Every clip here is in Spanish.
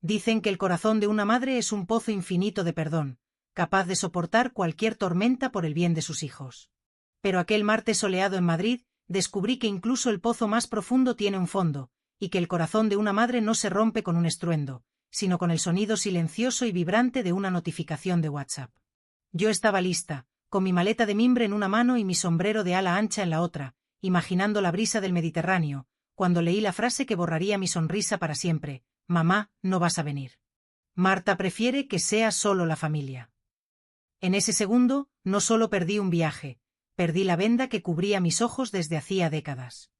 Dicen que el corazón de una madre es un pozo infinito de perdón, capaz de soportar cualquier tormenta por el bien de sus hijos. Pero aquel martes soleado en Madrid, descubrí que incluso el pozo más profundo tiene un fondo, y que el corazón de una madre no se rompe con un estruendo, sino con el sonido silencioso y vibrante de una notificación de WhatsApp. Yo estaba lista, con mi maleta de mimbre en una mano y mi sombrero de ala ancha en la otra, imaginando la brisa del Mediterráneo, cuando leí la frase que borraría mi sonrisa para siempre: «Mamá, no vas a venir. Marta prefiere que sea solo la familia». En ese segundo, no solo perdí un viaje, perdí la venda que cubría mis ojos desde hacía décadas.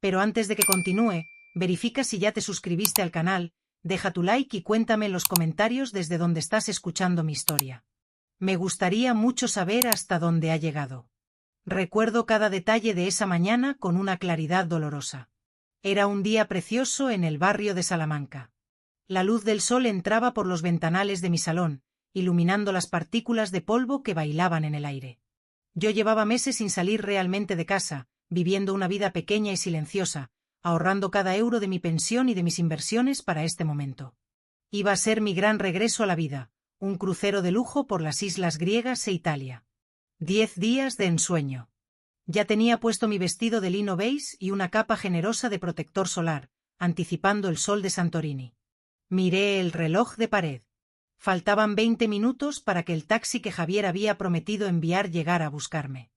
Pero antes de que continúe, verifica si ya te suscribiste al canal, deja tu like y cuéntame en los comentarios desde donde estás escuchando mi historia. Me gustaría mucho saber hasta dónde ha llegado. Recuerdo cada detalle de esa mañana con una claridad dolorosa. Era un día precioso en el barrio de Salamanca. La luz del sol entraba por los ventanales de mi salón, iluminando las partículas de polvo que bailaban en el aire. Yo llevaba meses sin salir realmente de casa, viviendo una vida pequeña y silenciosa, ahorrando cada euro de mi pensión y de mis inversiones para este momento. Iba a ser mi gran regreso a la vida, un crucero de lujo por las islas griegas e Italia. 10 días de ensueño. Ya tenía puesto mi vestido de lino beige y una capa generosa de protector solar, anticipando el sol de Santorini. Miré el reloj de pared. Faltaban 20 minutos para que el taxi que Javier había prometido enviar llegara a buscarme.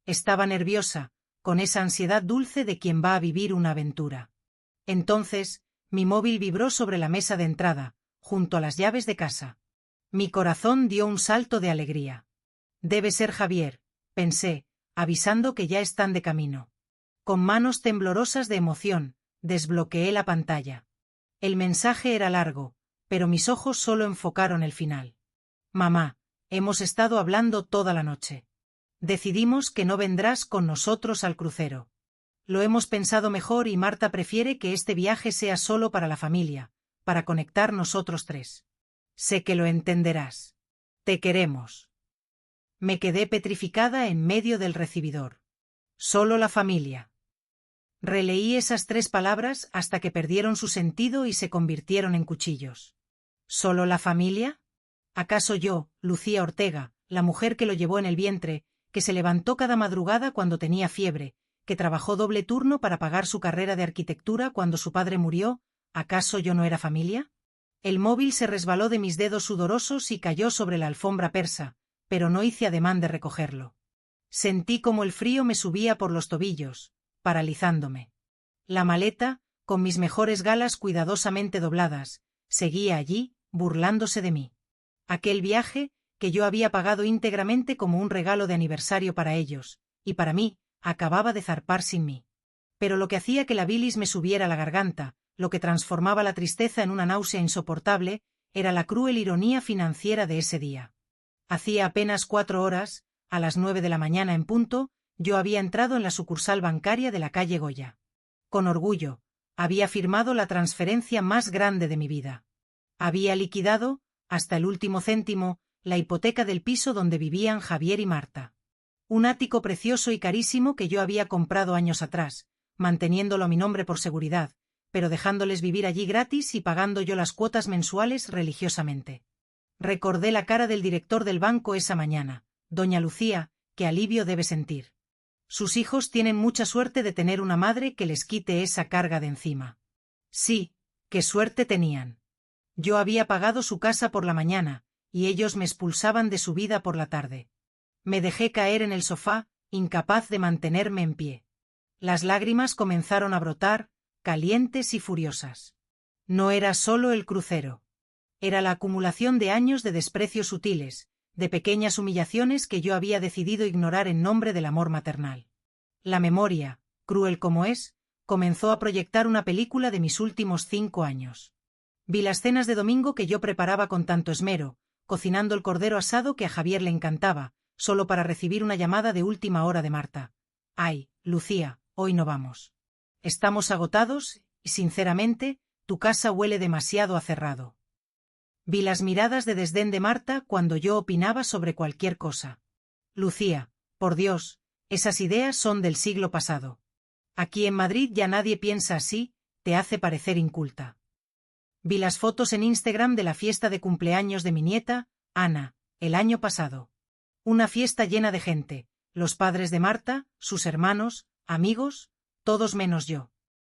Estaba nerviosa, con esa ansiedad dulce de quien va a vivir una aventura. Entonces, mi móvil vibró sobre la mesa de entrada, junto a las llaves de casa. Mi corazón dio un salto de alegría. Debe ser Javier, pensé, avisando que ya están de camino. Con manos temblorosas de emoción, desbloqueé la pantalla. El mensaje era largo, pero mis ojos solo enfocaron el final. «Mamá, hemos estado hablando toda la noche. Decidimos que no vendrás con nosotros al crucero. Lo hemos pensado mejor y Marta prefiere que este viaje sea solo para la familia, para conectar nosotros tres. Sé que lo entenderás. Te queremos». Me quedé petrificada en medio del recibidor. Solo la familia. Releí esas 3 palabras hasta que perdieron su sentido y se convirtieron en cuchillos. ¿Solo la familia? ¿Acaso yo, Lucía Ortega, la mujer que lo llevó en el vientre, que se levantó cada madrugada cuando tenía fiebre, que trabajó doble turno para pagar su carrera de arquitectura cuando su padre murió, acaso yo no era familia? El móvil se resbaló de mis dedos sudorosos y cayó sobre la alfombra persa, pero no hice ademán de recogerlo. Sentí como el frío me subía por los tobillos, paralizándome. La maleta, con mis mejores galas cuidadosamente dobladas, seguía allí, burlándose de mí. Aquel viaje, que yo había pagado íntegramente como un regalo de aniversario para ellos, y para mí, acababa de zarpar sin mí. Pero lo que hacía que la bilis me subiera a la garganta, lo que transformaba la tristeza en una náusea insoportable, era la cruel ironía financiera de ese día. Hacía apenas 4 horas, a las 9 de la mañana en punto, yo había entrado en la sucursal bancaria de la calle Goya. Con orgullo, había firmado la transferencia más grande de mi vida. Había liquidado, hasta el último céntimo, la hipoteca del piso donde vivían Javier y Marta. Un ático precioso y carísimo que yo había comprado años atrás, manteniéndolo a mi nombre por seguridad, pero dejándoles vivir allí gratis y pagando yo las cuotas mensuales religiosamente. Recordé la cara del director del banco esa mañana. Doña Lucía, qué alivio debe sentir. Sus hijos tienen mucha suerte de tener una madre que les quite esa carga de encima. Sí, qué suerte tenían. Yo había pagado su casa por la mañana, y ellos me expulsaban de su vida por la tarde. Me dejé caer en el sofá, incapaz de mantenerme en pie. Las lágrimas comenzaron a brotar, calientes y furiosas. No era solo el crucero. Era la acumulación de años de desprecios sutiles, de pequeñas humillaciones que yo había decidido ignorar en nombre del amor maternal. La memoria, cruel como es, comenzó a proyectar una película de mis últimos 5 años. Vi las cenas de domingo que yo preparaba con tanto esmero, cocinando el cordero asado que a Javier le encantaba, solo para recibir una llamada de última hora de Marta. «Ay, Lucía, hoy no vamos. Estamos agotados y, sinceramente, tu casa huele demasiado a cerrado». Vi las miradas de desdén de Marta cuando yo opinaba sobre cualquier cosa. «Lucía, por Dios, esas ideas son del siglo pasado. Aquí en Madrid ya nadie piensa así, te hace parecer inculta». Vi las fotos en Instagram de la fiesta de cumpleaños de mi nieta, Ana, el año pasado. Una fiesta llena de gente, los padres de Marta, sus hermanos, amigos, todos menos yo.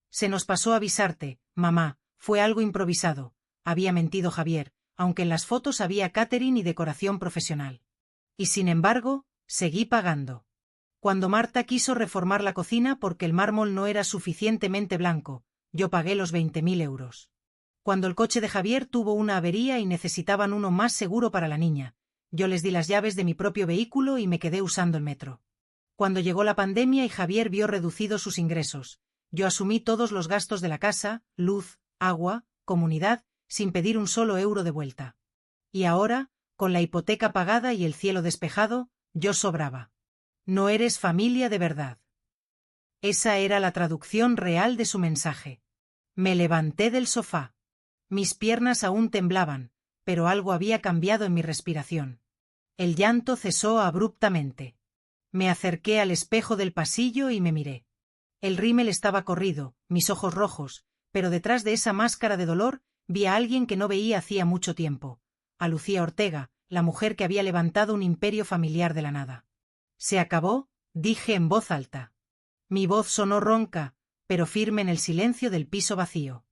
Se nos pasó avisarte, mamá, fue algo improvisado, había mentido Javier, aunque en las fotos había catering y decoración profesional. Y sin embargo, seguí pagando. Cuando Marta quiso reformar la cocina porque el mármol no era suficientemente blanco, yo pagué los 20.000 euros. Cuando el coche de Javier tuvo una avería y necesitaban uno más seguro para la niña, yo les di las llaves de mi propio vehículo y me quedé usando el metro. Cuando llegó la pandemia y Javier vio reducidos sus ingresos, yo asumí todos los gastos de la casa, luz, agua, comunidad, sin pedir un solo euro de vuelta. Y ahora, con la hipoteca pagada y el cielo despejado, yo sobraba. No eres familia de verdad. Esa era la traducción real de su mensaje. Me levanté del sofá. Mis piernas aún temblaban, pero algo había cambiado en mi respiración. El llanto cesó abruptamente. Me acerqué al espejo del pasillo y me miré. El rímel estaba corrido, mis ojos rojos, pero detrás de esa máscara de dolor vi a alguien que no veía hacía mucho tiempo, a Lucía Ortega, la mujer que había levantado un imperio familiar de la nada. «Se acabó», dije en voz alta. Mi voz sonó ronca, pero firme en el silencio del piso vacío.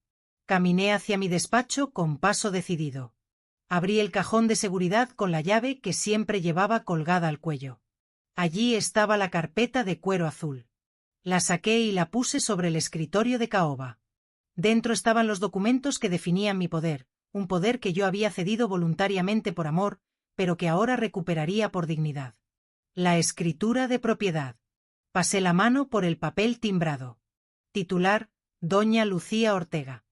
Caminé hacia mi despacho con paso decidido. Abrí el cajón de seguridad con la llave que siempre llevaba colgada al cuello. Allí estaba la carpeta de cuero azul. La saqué y la puse sobre el escritorio de caoba. Dentro estaban los documentos que definían mi poder, un poder que yo había cedido voluntariamente por amor, pero que ahora recuperaría por dignidad. La escritura de propiedad. Pasé la mano por el papel timbrado. Titular: Doña Lucía Ortega.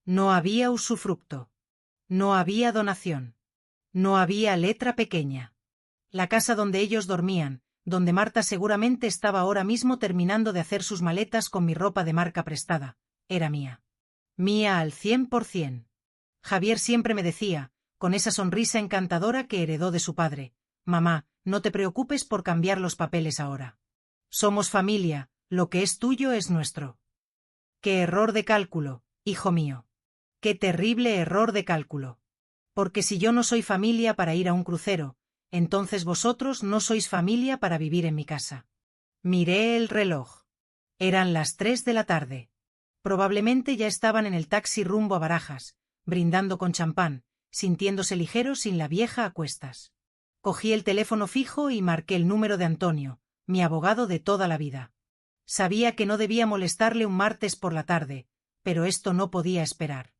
No había usufructo. No había donación. No había letra pequeña. La casa donde ellos dormían, donde Marta seguramente estaba ahora mismo terminando de hacer sus maletas con mi ropa de marca prestada, era mía. Mía al 100%. Javier siempre me decía, con esa sonrisa encantadora que heredó de su padre: mamá, no te preocupes por cambiar los papeles ahora. Somos familia, lo que es tuyo es nuestro. Qué error de cálculo, hijo mío. Qué terrible error de cálculo. Porque si yo no soy familia para ir a un crucero, entonces vosotros no sois familia para vivir en mi casa. Miré el reloj. Eran las 3 de la tarde. Probablemente ya estaban en el taxi rumbo a Barajas, brindando con champán, sintiéndose ligeros sin la vieja a cuestas. Cogí el teléfono fijo y marqué el número de Antonio, mi abogado de toda la vida. Sabía que no debía molestarle un martes por la tarde, pero esto no podía esperar.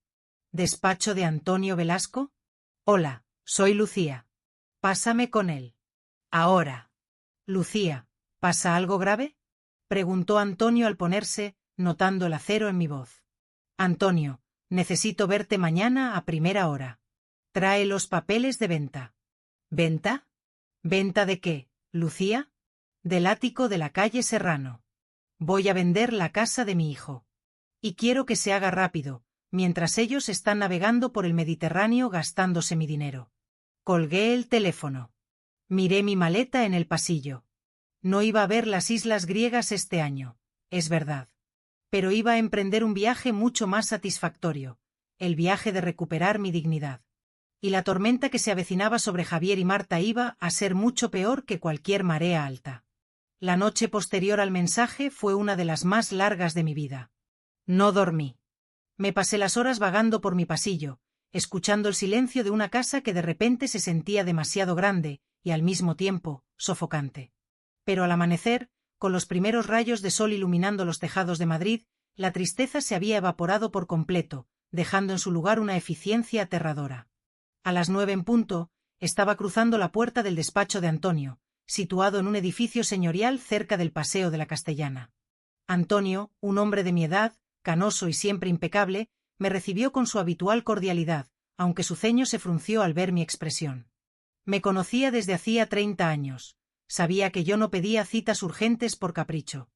¿Despacho de Antonio Velasco? Hola, soy Lucía. Pásame con él. Ahora. Lucía, ¿pasa algo grave?, preguntó Antonio al ponerse, notando el acero en mi voz. Antonio, necesito verte mañana a primera hora. Trae los papeles de venta. ¿Venta? ¿Venta de qué, Lucía? Del ático de la calle Serrano. Voy a vender la casa de mi hijo. Y quiero que se haga rápido, mientras ellos están navegando por el Mediterráneo gastándose mi dinero. Colgué el teléfono. Miré mi maleta en el pasillo. No iba a ver las islas griegas este año, es verdad. Pero iba a emprender un viaje mucho más satisfactorio, el viaje de recuperar mi dignidad. Y la tormenta que se avecinaba sobre Javier y Marta iba a ser mucho peor que cualquier marea alta. La noche posterior al mensaje fue una de las más largas de mi vida. No dormí. Me pasé las horas vagando por mi pasillo, escuchando el silencio de una casa que de repente se sentía demasiado grande y al mismo tiempo sofocante. Pero al amanecer, con los primeros rayos de sol iluminando los tejados de Madrid, la tristeza se había evaporado por completo, dejando en su lugar una eficiencia aterradora. A las 9 en punto, estaba cruzando la puerta del despacho de Antonio, situado en un edificio señorial cerca del Paseo de la Castellana. Antonio, un hombre de mi edad, canoso y siempre impecable, me recibió con su habitual cordialidad, aunque su ceño se frunció al ver mi expresión. Me conocía desde hacía 30 años. Sabía que yo no pedía citas urgentes por capricho.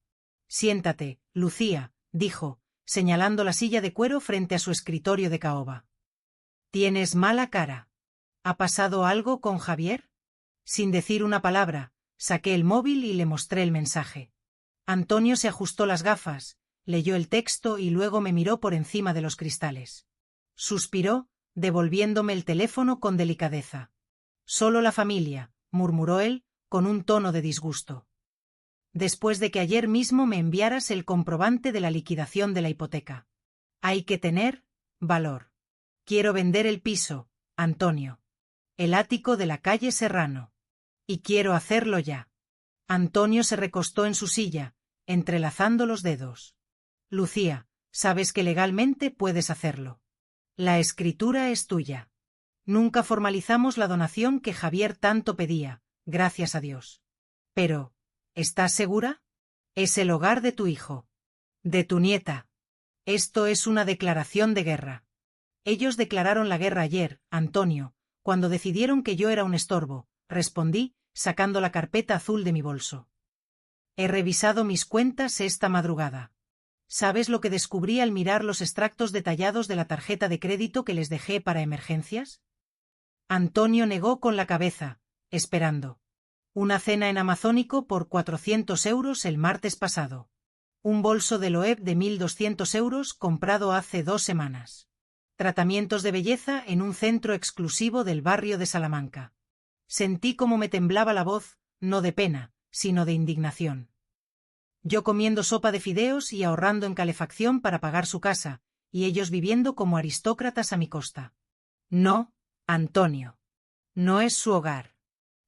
Siéntate, Lucía, dijo, señalando la silla de cuero frente a su escritorio de caoba. Tienes mala cara. ¿Ha pasado algo con Javier? Sin decir una palabra, saqué el móvil y le mostré el mensaje. Antonio se ajustó las gafas, leyó el texto y luego me miró por encima de los cristales. suspiró, devolviéndome el teléfono con delicadeza. Solo la familia, murmuró él, con un tono de disgusto. Después de que ayer mismo me enviaras el comprobante de la liquidación de la hipoteca. Hay que tener valor. Quiero vender el piso, Antonio. El ático de la calle Serrano. Y quiero hacerlo ya. Antonio se recostó en su silla, entrelazando los dedos. Lucía, sabes que legalmente puedes hacerlo. La escritura es tuya. Nunca formalizamos la donación que Javier tanto pedía, gracias a Dios. Pero, ¿estás segura? Es el hogar de tu hijo. De tu nieta. Esto es una declaración de guerra. Ellos declararon la guerra ayer, Antonio, cuando decidieron que yo era un estorbo, respondí, sacando la carpeta azul de mi bolso. He revisado mis cuentas esta madrugada. ¿Sabes lo que descubrí al mirar los extractos detallados de la tarjeta de crédito que les dejé para emergencias? Antonio negó con la cabeza, esperando. Una cena en Amazónico por 400 euros el martes pasado. Un bolso de Loewe de 1.200 euros comprado hace 2 semanas. Tratamientos de belleza en un centro exclusivo del barrio de Salamanca. Sentí como me temblaba la voz, no de pena, sino de indignación. Yo comiendo sopa de fideos y ahorrando en calefacción para pagar su casa, y ellos viviendo como aristócratas a mi costa. No, Antonio. No es su hogar.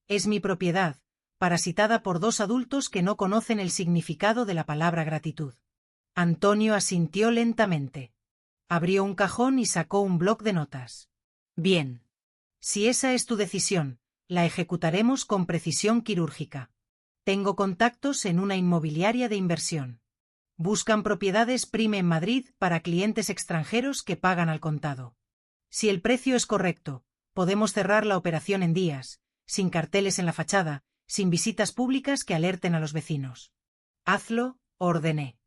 Es mi propiedad, parasitada por 2 adultos que no conocen el significado de la palabra gratitud. Antonio asintió lentamente. Abrió un cajón y sacó un bloc de notas. Bien. Si esa es tu decisión, la ejecutaremos con precisión quirúrgica. Tengo contactos en una inmobiliaria de inversión. Buscan propiedades prime en Madrid para clientes extranjeros que pagan al contado. Si el precio es correcto, podemos cerrar la operación en días, sin carteles en la fachada, sin visitas públicas que alerten a los vecinos. Hazlo, ordené.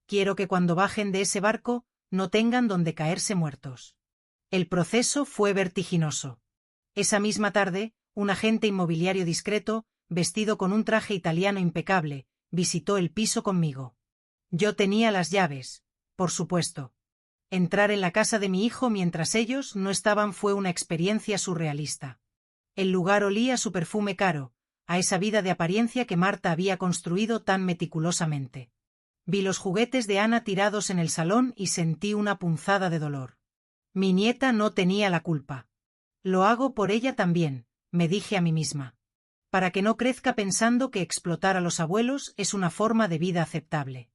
Quiero que cuando bajen de ese barco, no tengan donde caerse muertos. El proceso fue vertiginoso. Esa misma tarde, un agente inmobiliario discreto, vestido con un traje italiano impecable, visitó el piso conmigo. Yo tenía las llaves, por supuesto. Entrar en la casa de mi hijo mientras ellos no estaban fue una experiencia surrealista. El lugar olía a su perfume caro, a esa vida de apariencia que Marta había construido tan meticulosamente. Vi los juguetes de Ana tirados en el salón y sentí una punzada de dolor. Mi nieta no tenía la culpa. Lo hago por ella también, me dije a mí misma. Para que no crezca pensando que explotar a los abuelos es una forma de vida aceptable.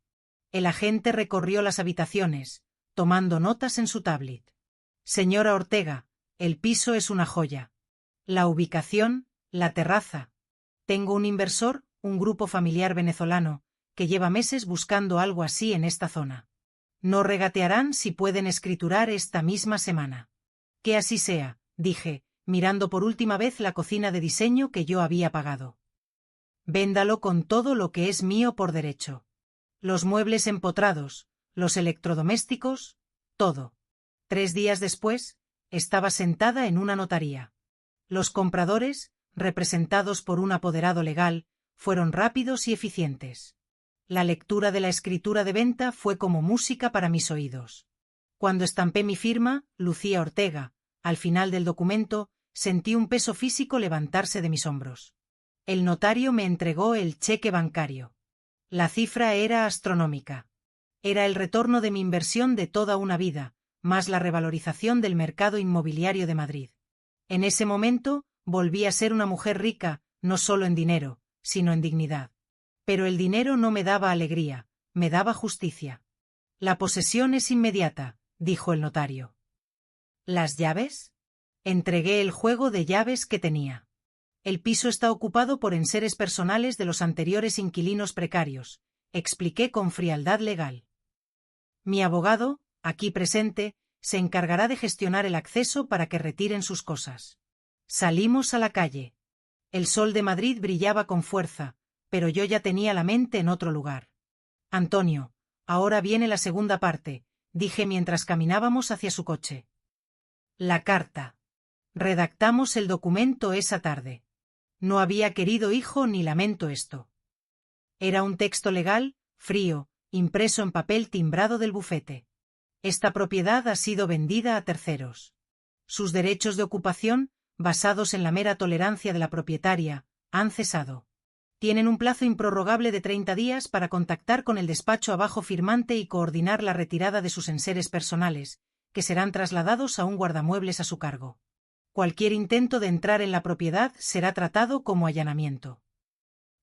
El agente recorrió las habitaciones, tomando notas en su tablet. Señora Ortega, el piso es una joya. La ubicación, la terraza. Tengo un inversor, un grupo familiar venezolano, que lleva meses buscando algo así en esta zona. No regatearán si pueden escriturar esta misma semana. Que así sea, dije, mirando por última vez la cocina de diseño que yo había pagado. Véndalo con todo lo que es mío por derecho. Los muebles empotrados, los electrodomésticos, todo. 3 días después, estaba sentada en una notaría. Los compradores, representados por un apoderado legal, fueron rápidos y eficientes. La lectura de la escritura de venta fue como música para mis oídos. Cuando estampé mi firma, Lucía Ortega, al final del documento, sentí un peso físico levantarse de mis hombros. El notario me entregó el cheque bancario. La cifra era astronómica. Era el retorno de mi inversión de toda una vida, más la revalorización del mercado inmobiliario de Madrid. En ese momento, volví a ser una mujer rica, no solo en dinero, sino en dignidad. Pero el dinero no me daba alegría, me daba justicia. La posesión es inmediata, dijo el notario. ¿Las llaves? Entregué el juego de llaves que tenía. El piso está ocupado por enseres personales de los anteriores inquilinos precarios, expliqué con frialdad legal. Mi abogado, aquí presente, se encargará de gestionar el acceso para que retiren sus cosas. Salimos a la calle. El sol de Madrid brillaba con fuerza, pero yo ya tenía la mente en otro lugar. Antonio, ahora viene la segunda parte, dije mientras caminábamos hacia su coche. La carta. Redactamos el documento esa tarde. No había querido hijo ni lamento esto. Era un texto legal, frío, impreso en papel timbrado del bufete. Esta propiedad ha sido vendida a terceros. Sus derechos de ocupación, basados en la mera tolerancia de la propietaria, han cesado. Tienen un plazo improrrogable de 30 días para contactar con el despacho abajo firmante y coordinar la retirada de sus enseres personales, que serán trasladados a un guardamuebles a su cargo. Cualquier intento de entrar en la propiedad será tratado como allanamiento.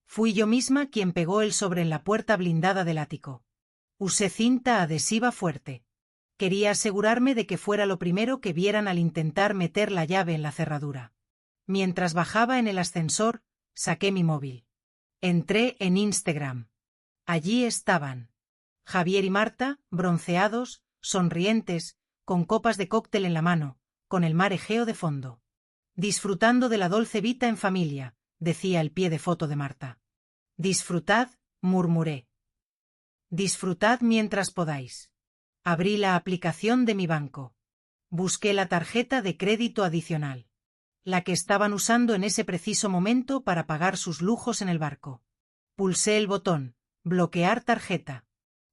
Fui yo misma quien pegó el sobre en la puerta blindada del ático. Usé cinta adhesiva fuerte. Quería asegurarme de que fuera lo primero que vieran al intentar meter la llave en la cerradura. Mientras bajaba en el ascensor, saqué mi móvil. Entré en Instagram. Allí estaban Javier y Marta, bronceados, sonrientes, con copas de cóctel en la mano, con el mar Egeo de fondo. Disfrutando de la dolce vita en familia, decía el pie de foto de Marta. Disfrutad, murmuré. Disfrutad mientras podáis. Abrí la aplicación de mi banco. Busqué la tarjeta de crédito adicional. La que estaban usando en ese preciso momento para pagar sus lujos en el barco. Pulsé el botón, bloquear tarjeta.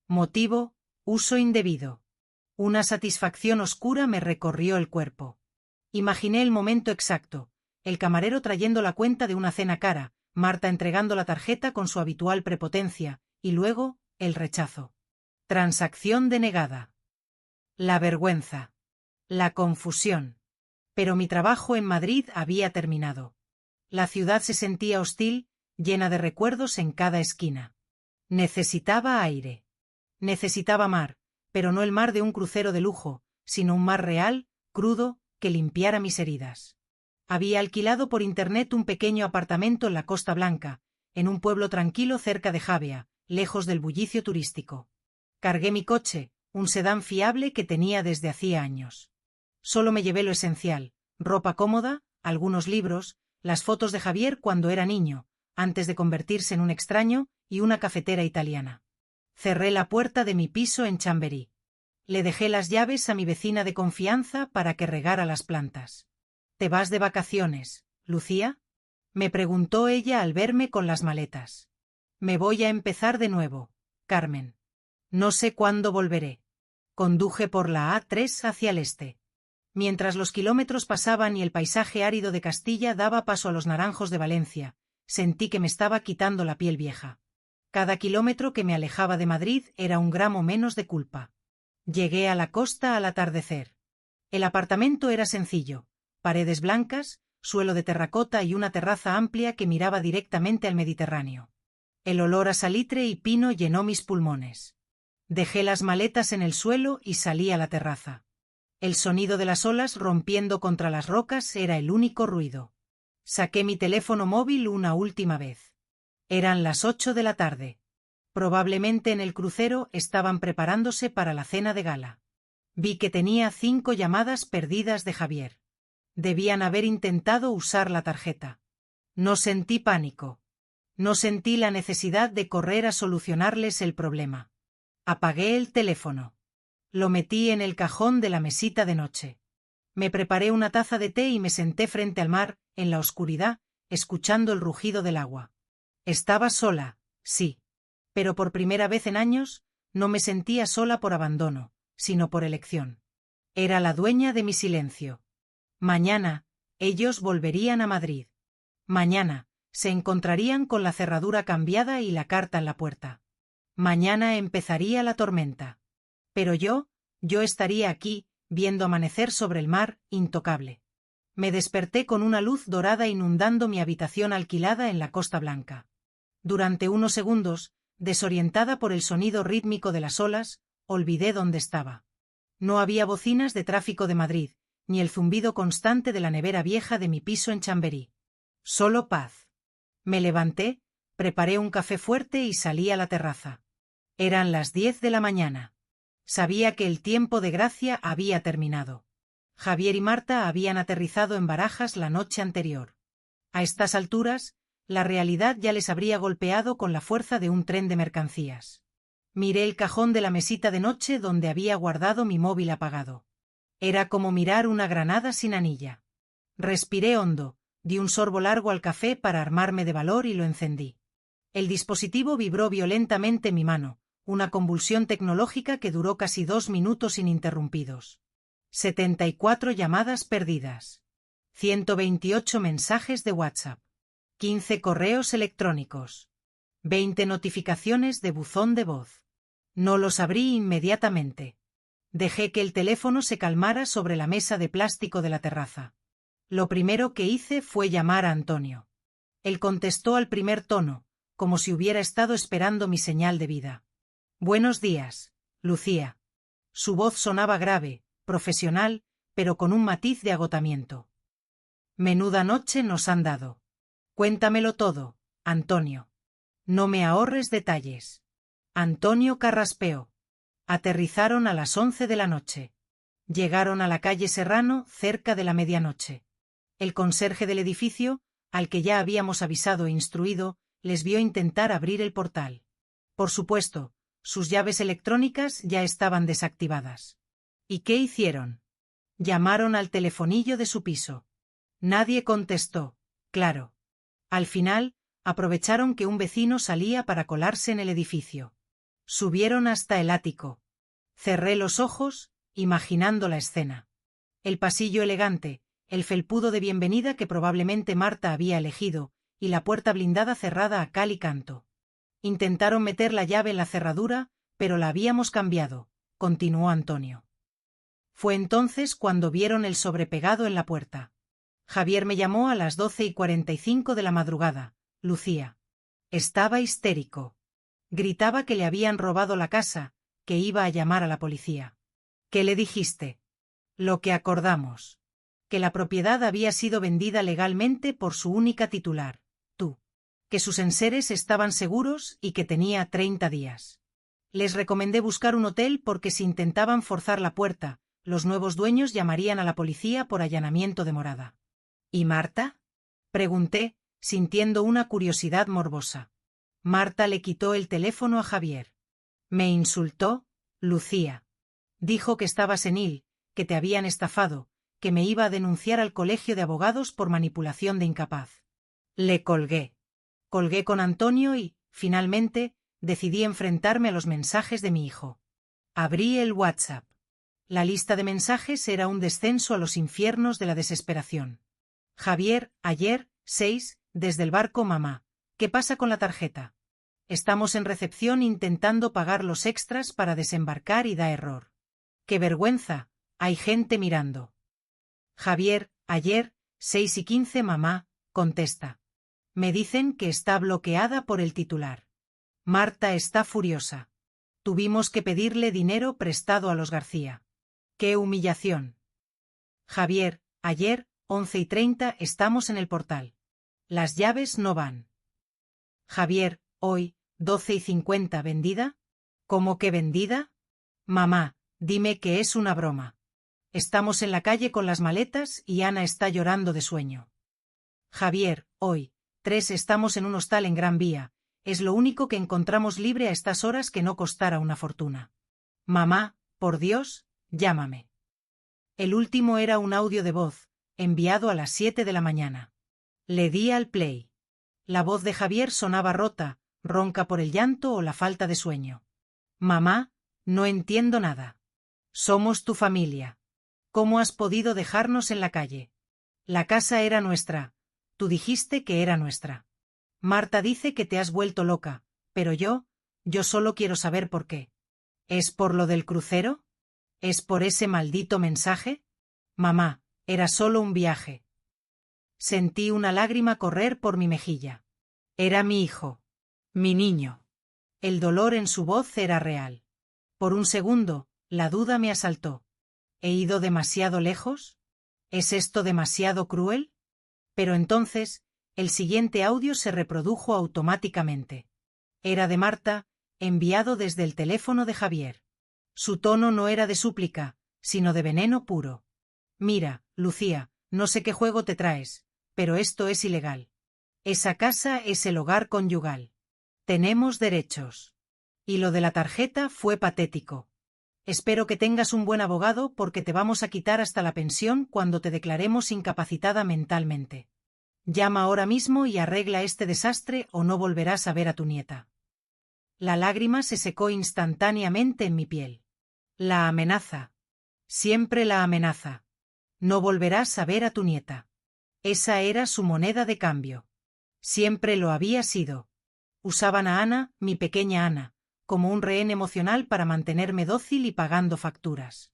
Motivo, uso indebido. Una satisfacción oscura me recorrió el cuerpo. Imaginé el momento exacto, el camarero trayendo la cuenta de una cena cara, Marta entregando la tarjeta con su habitual prepotencia, y luego, el rechazo. Transacción denegada. La vergüenza. La confusión. Pero mi trabajo en Madrid había terminado. La ciudad se sentía hostil, llena de recuerdos en cada esquina. Necesitaba aire. Necesitaba mar, pero no el mar de un crucero de lujo, sino un mar real, crudo, que limpiara mis heridas. Había alquilado por internet un pequeño apartamento en la Costa Blanca, en un pueblo tranquilo cerca de Javea, lejos del bullicio turístico. Cargué mi coche, un sedán fiable que tenía desde hacía años. Solo me llevé lo esencial, ropa cómoda, algunos libros, las fotos de Javier cuando era niño, antes de convertirse en un extraño, y una cafetera italiana. Cerré la puerta de mi piso en Chamberí. Le dejé las llaves a mi vecina de confianza para que regara las plantas. ¿Te vas de vacaciones, Lucía? Me preguntó ella al verme con las maletas. Me voy a empezar de nuevo, Carmen. No sé cuándo volveré. Conduje por la A3 hacia el este. Mientras los kilómetros pasaban y el paisaje árido de Castilla daba paso a los naranjos de Valencia, sentí que me estaba quitando la piel vieja. Cada kilómetro que me alejaba de Madrid era un gramo menos de culpa. Llegué a la costa al atardecer. El apartamento era sencillo, paredes blancas, suelo de terracota y una terraza amplia que miraba directamente al Mediterráneo. El olor a salitre y pino llenó mis pulmones. Dejé las maletas en el suelo y salí a la terraza. El sonido de las olas rompiendo contra las rocas era el único ruido. Saqué mi teléfono móvil una última vez. Eran las 8 de la tarde. Probablemente en el crucero estaban preparándose para la cena de gala. Vi que tenía 5 llamadas perdidas de Javier. Debían haber intentado usar la tarjeta. No sentí pánico. No sentí la necesidad de correr a solucionarles el problema. Apagué el teléfono. Lo metí en el cajón de la mesita de noche. Me preparé una taza de té y me senté frente al mar, en la oscuridad, escuchando el rugido del agua. Estaba sola, sí. Pero por primera vez en años, no me sentía sola por abandono, sino por elección. Era la dueña de mi silencio. Mañana, ellos volverían a Madrid. Mañana, se encontrarían con la cerradura cambiada y la carta en la puerta. Mañana empezaría la tormenta. Pero yo estaría aquí, viendo amanecer sobre el mar, intocable. Me desperté con una luz dorada inundando mi habitación alquilada en la Costa Blanca. Durante unos segundos, desorientada por el sonido rítmico de las olas, olvidé dónde estaba. No había bocinas de tráfico de Madrid, ni el zumbido constante de la nevera vieja de mi piso en Chamberí. Solo paz. Me levanté, preparé un café fuerte y salí a la terraza. Eran las 10 de la mañana. Sabía que el tiempo de gracia había terminado. Javier y Marta habían aterrizado en Barajas la noche anterior. A estas alturas, la realidad ya les habría golpeado con la fuerza de un tren de mercancías. Miré el cajón de la mesita de noche donde había guardado mi móvil apagado. Era como mirar una granada sin anilla. Respiré hondo, di un sorbo largo al café para armarme de valor y lo encendí. El dispositivo vibró violentamente en mi mano, una convulsión tecnológica que duró casi 2 minutos ininterrumpidos. 74 llamadas perdidas. 128 mensajes de WhatsApp. 15 correos electrónicos. 20 notificaciones de buzón de voz. No los abrí inmediatamente. Dejé que el teléfono se calmara sobre la mesa de plástico de la terraza. Lo primero que hice fue llamar a Antonio. Él contestó al primer tono, como si hubiera estado esperando mi señal de vida. Buenos días, Lucía. Su voz sonaba grave, profesional, pero con un matiz de agotamiento. Menuda noche nos han dado. Cuéntamelo todo, Antonio. No me ahorres detalles. Antonio carraspeó. Aterrizaron a las 11 de la noche. Llegaron a la calle Serrano cerca de la medianoche. El conserje del edificio, al que ya habíamos avisado e instruido, les vio intentar abrir el portal. Por supuesto, sus llaves electrónicas ya estaban desactivadas. ¿Y qué hicieron? Llamaron al telefonillo de su piso. Nadie contestó, claro. Al final, aprovecharon que un vecino salía para colarse en el edificio. Subieron hasta el ático. Cerré los ojos, imaginando la escena. El pasillo elegante, el felpudo de bienvenida que probablemente Marta había elegido, y la puerta blindada cerrada a cal y canto. Intentaron meter la llave en la cerradura, pero la habíamos cambiado, continuó Antonio. Fue entonces cuando vieron el sobrepegado en la puerta. Javier me llamó a las 12:45 de la madrugada, Lucía. Estaba histérico. Gritaba que le habían robado la casa, que iba a llamar a la policía. ¿Qué le dijiste? Lo que acordamos. Que la propiedad había sido vendida legalmente por su única titular, tú. Que sus enseres estaban seguros y que tenía 30 días. Les recomendé buscar un hotel porque si intentaban forzar la puerta, los nuevos dueños llamarían a la policía por allanamiento de morada. ¿Y Marta? Pregunté, sintiendo una curiosidad morbosa. Marta le quitó el teléfono a Javier. Me insultó, Lucía. Dijo que estaba senil, que te habían estafado, que me iba a denunciar al colegio de abogados por manipulación de incapaz. Le colgué. Colgué con Antonio y, finalmente, decidí enfrentarme a los mensajes de mi hijo. Abrí el WhatsApp. La lista de mensajes era un descenso a los infiernos de la desesperación. Javier, ayer, 6, desde el barco mamá. ¿Qué pasa con la tarjeta? Estamos en recepción intentando pagar los extras para desembarcar y da error. ¡Qué vergüenza! Hay gente mirando. Javier, ayer, 6:15 mamá, contesta. Me dicen que está bloqueada por el titular. Marta está furiosa. Tuvimos que pedirle dinero prestado a los García. ¡Qué humillación! Javier, ayer, 11:30 estamos en el portal. Las llaves no van. Javier, hoy, 12:50 ¿vendida? ¿Cómo que vendida? Mamá, dime que es una broma. Estamos en la calle con las maletas y Ana está llorando de sueño. Javier, hoy, 3 estamos en un hostal en Gran Vía, es lo único que encontramos libre a estas horas que no costara una fortuna. Mamá, por Dios, llámame. El último era un audio de voz, enviado a las 7 de la mañana. Le di al play. La voz de Javier sonaba rota, ronca por el llanto o la falta de sueño. Mamá, no entiendo nada. Somos tu familia. ¿Cómo has podido dejarnos en la calle? La casa era nuestra. Tú dijiste que era nuestra. Marta dice que te has vuelto loca, pero yo solo quiero saber por qué. ¿Es por lo del crucero? ¿Es por ese maldito mensaje? Mamá, era solo un viaje. Sentí una lágrima correr por mi mejilla. Era mi hijo. Mi niño. El dolor en su voz era real. Por un segundo, la duda me asaltó. ¿He ido demasiado lejos? ¿Es esto demasiado cruel? Pero entonces, el siguiente audio se reprodujo automáticamente. Era de Marta, enviado desde el teléfono de Javier. Su tono no era de súplica, sino de veneno puro. Mira, Lucía, no sé qué juego te traes, pero esto es ilegal. Esa casa es el hogar conyugal. Tenemos derechos. Y lo de la tarjeta fue patético. Espero que tengas un buen abogado porque te vamos a quitar hasta la pensión cuando te declaremos incapacitada mentalmente. Llama ahora mismo y arregla este desastre o no volverás a ver a tu nieta. La lágrima se secó instantáneamente en mi piel. La amenaza. Siempre la amenaza. No volverás a ver a tu nieta. Esa era su moneda de cambio. Siempre lo había sido. Usaban a Ana, mi pequeña Ana, como un rehén emocional para mantenerme dócil y pagando facturas.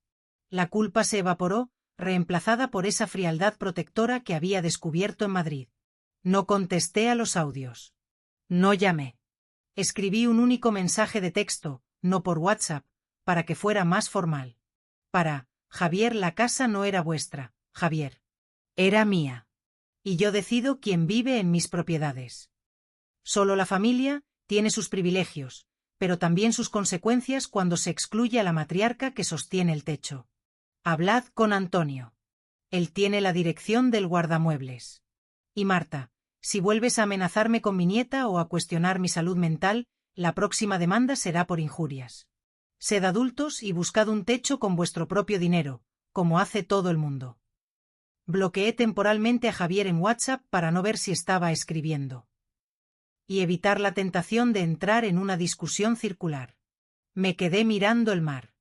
La culpa se evaporó, reemplazada por esa frialdad protectora que había descubierto en Madrid. No contesté a los audios. No llamé. Escribí un único mensaje de texto, no por WhatsApp, para que fuera más formal. Para Javier, la casa no era vuestra, Javier. Era mía. Y yo decido quién vive en mis propiedades. Solo la familia tiene sus privilegios, pero también sus consecuencias cuando se excluye a la matriarca que sostiene el techo. Hablad con Antonio. Él tiene la dirección del guardamuebles. Y Marta, si vuelves a amenazarme con mi nieta o a cuestionar mi salud mental, la próxima demanda será por injurias. Sed adultos y buscad un techo con vuestro propio dinero, como hace todo el mundo. Bloqueé temporalmente a Javier en WhatsApp para no ver si estaba escribiendo. Y evitar la tentación de entrar en una discusión circular. Me quedé mirando el mar.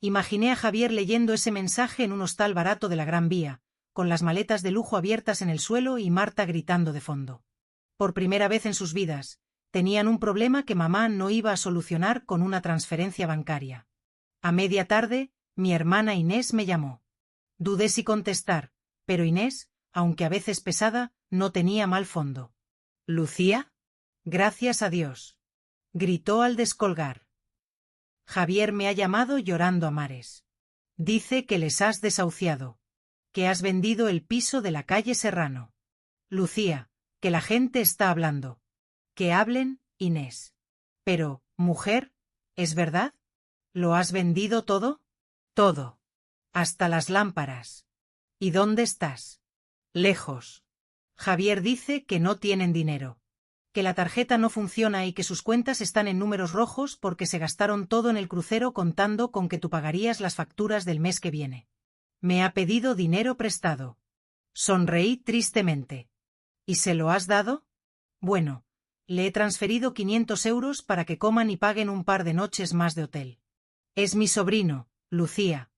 Imaginé a Javier leyendo ese mensaje en un hostal barato de la Gran Vía, con las maletas de lujo abiertas en el suelo y Marta gritando de fondo. Por primera vez en sus vidas, tenían un problema que mamá no iba a solucionar con una transferencia bancaria. A media tarde, mi hermana Inés me llamó. Dudé si contestar, pero Inés, aunque a veces pesada, no tenía mal fondo. ¿Lucía? Gracias a Dios. Gritó al descolgar. Javier me ha llamado llorando a mares. Dice que les has desahuciado. Que has vendido el piso de la calle Serrano. Lucía, que la gente está hablando. Que hablen, Inés. Pero, mujer, ¿es verdad? ¿Lo has vendido todo? Todo. Hasta las lámparas. ¿Y dónde estás? Lejos. Javier dice que no tienen dinero. Que la tarjeta no funciona y que sus cuentas están en números rojos porque se gastaron todo en el crucero contando con que tú pagarías las facturas del mes que viene. Me ha pedido dinero prestado. Sonreí tristemente. ¿Y se lo has dado? Bueno, le he transferido 500 euros para que coman y paguen un par de noches más de hotel. Es mi sobrino, Lucía.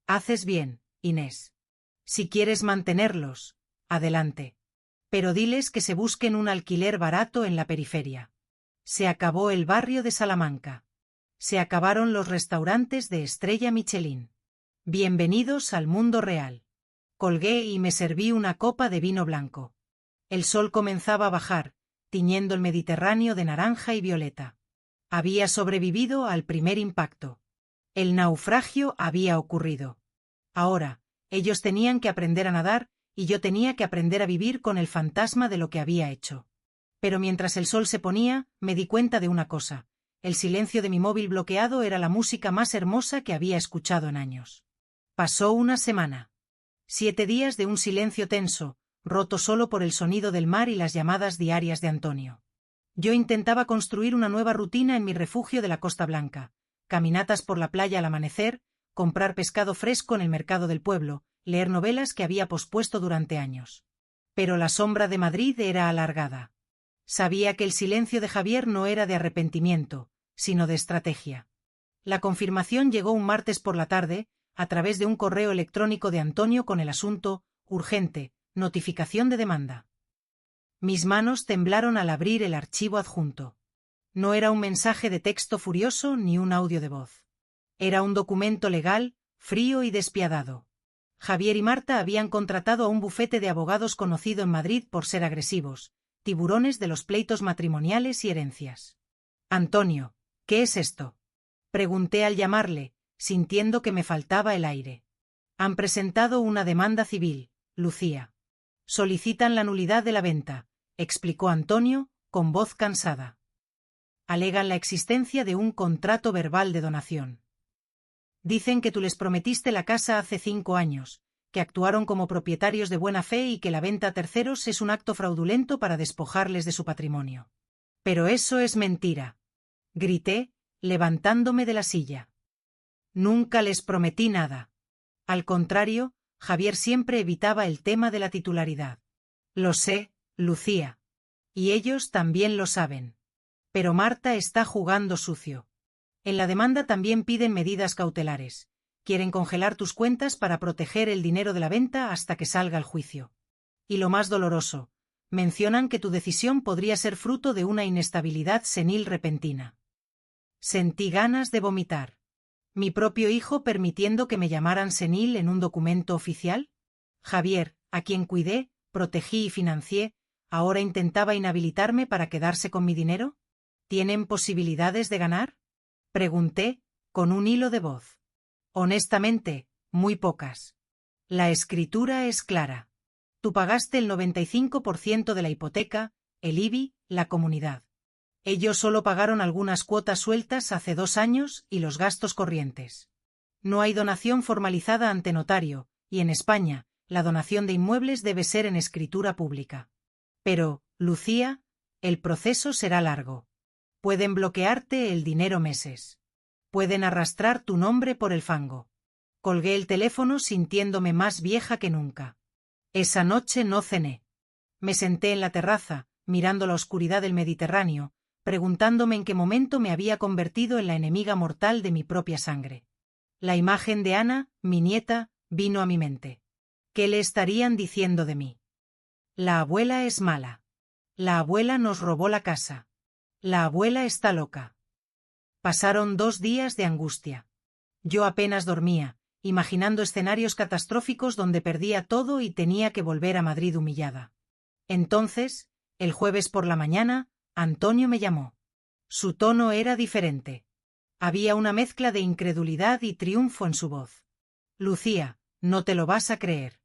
Haces bien, Inés. Si quieres mantenerlos, adelante. Pero diles que se busquen un alquiler barato en la periferia. Se acabó el barrio de Salamanca. Se acabaron los restaurantes de estrella Michelin. Bienvenidos al mundo real. Colgué y me serví una copa de vino blanco. El sol comenzaba a bajar, tiñendo el Mediterráneo de naranja y violeta. Había sobrevivido al primer impacto. El naufragio había ocurrido. Ahora, ellos tenían que aprender a nadar, y yo tenía que aprender a vivir con el fantasma de lo que había hecho. Pero mientras el sol se ponía, me di cuenta de una cosa. El silencio de mi móvil bloqueado era la música más hermosa que había escuchado en años. Pasó una semana. 7 días de un silencio tenso, roto solo por el sonido del mar y las llamadas diarias de Antonio. Yo intentaba construir una nueva rutina en mi refugio de la Costa Blanca. Caminatas por la playa al amanecer, comprar pescado fresco en el mercado del pueblo, leer novelas que había pospuesto durante años. Pero la sombra de Madrid era alargada. Sabía que el silencio de Javier no era de arrepentimiento, sino de estrategia. La confirmación llegó un martes por la tarde, a través de un correo electrónico de Antonio con el asunto, urgente, notificación de demanda. Mis manos temblaron al abrir el archivo adjunto. No era un mensaje de texto furioso ni un audio de voz. Era un documento legal, frío y despiadado. Javier y Marta habían contratado a un bufete de abogados conocido en Madrid por ser agresivos, tiburones de los pleitos matrimoniales y herencias. Antonio, ¿qué es esto? Pregunté al llamarle, sintiendo que me faltaba el aire. Han presentado una demanda civil, Lucía. Solicitan la nulidad de la venta, explicó Antonio, con voz cansada. Alegan la existencia de un contrato verbal de donación. Dicen que tú les prometiste la casa hace 5 años, que actuaron como propietarios de buena fe y que la venta a terceros es un acto fraudulento para despojarles de su patrimonio. Pero eso es mentira. Grité, levantándome de la silla. Nunca les prometí nada. Al contrario, Javier siempre evitaba el tema de la titularidad. Lo sé, Lucía. Y ellos también lo saben. Pero Marta está jugando sucio. En la demanda también piden medidas cautelares. Quieren congelar tus cuentas para proteger el dinero de la venta hasta que salga el juicio. Y lo más doloroso, mencionan que tu decisión podría ser fruto de una inestabilidad senil repentina. Sentí ganas de vomitar. ¿Mi propio hijo permitiendo que me llamaran senil en un documento oficial? Javier, a quien cuidé, protegí y financié, ¿ahora intentaba inhabilitarme para quedarse con mi dinero? ¿Tienen posibilidades de ganar? Pregunté, con un hilo de voz. Honestamente, muy pocas. La escritura es clara. Tú pagaste el 95% de la hipoteca, el IBI, la comunidad. Ellos solo pagaron algunas cuotas sueltas hace 2 años y los gastos corrientes. No hay donación formalizada ante notario, y en España, la donación de inmuebles debe ser en escritura pública. Pero, Lucía, el proceso será largo. Pueden bloquearte el dinero meses. Pueden arrastrar tu nombre por el fango. Colgué el teléfono sintiéndome más vieja que nunca. Esa noche no cené. Me senté en la terraza, mirando la oscuridad del Mediterráneo, preguntándome en qué momento me había convertido en la enemiga mortal de mi propia sangre. La imagen de Ana, mi nieta, vino a mi mente. ¿Qué le estarían diciendo de mí? La abuela es mala. La abuela nos robó la casa. La abuela está loca. Pasaron 2 días de angustia. Yo apenas dormía, imaginando escenarios catastróficos donde perdía todo y tenía que volver a Madrid humillada. Entonces, el jueves por la mañana, Antonio me llamó. Su tono era diferente. Había una mezcla de incredulidad y triunfo en su voz. Lucía, no te lo vas a creer.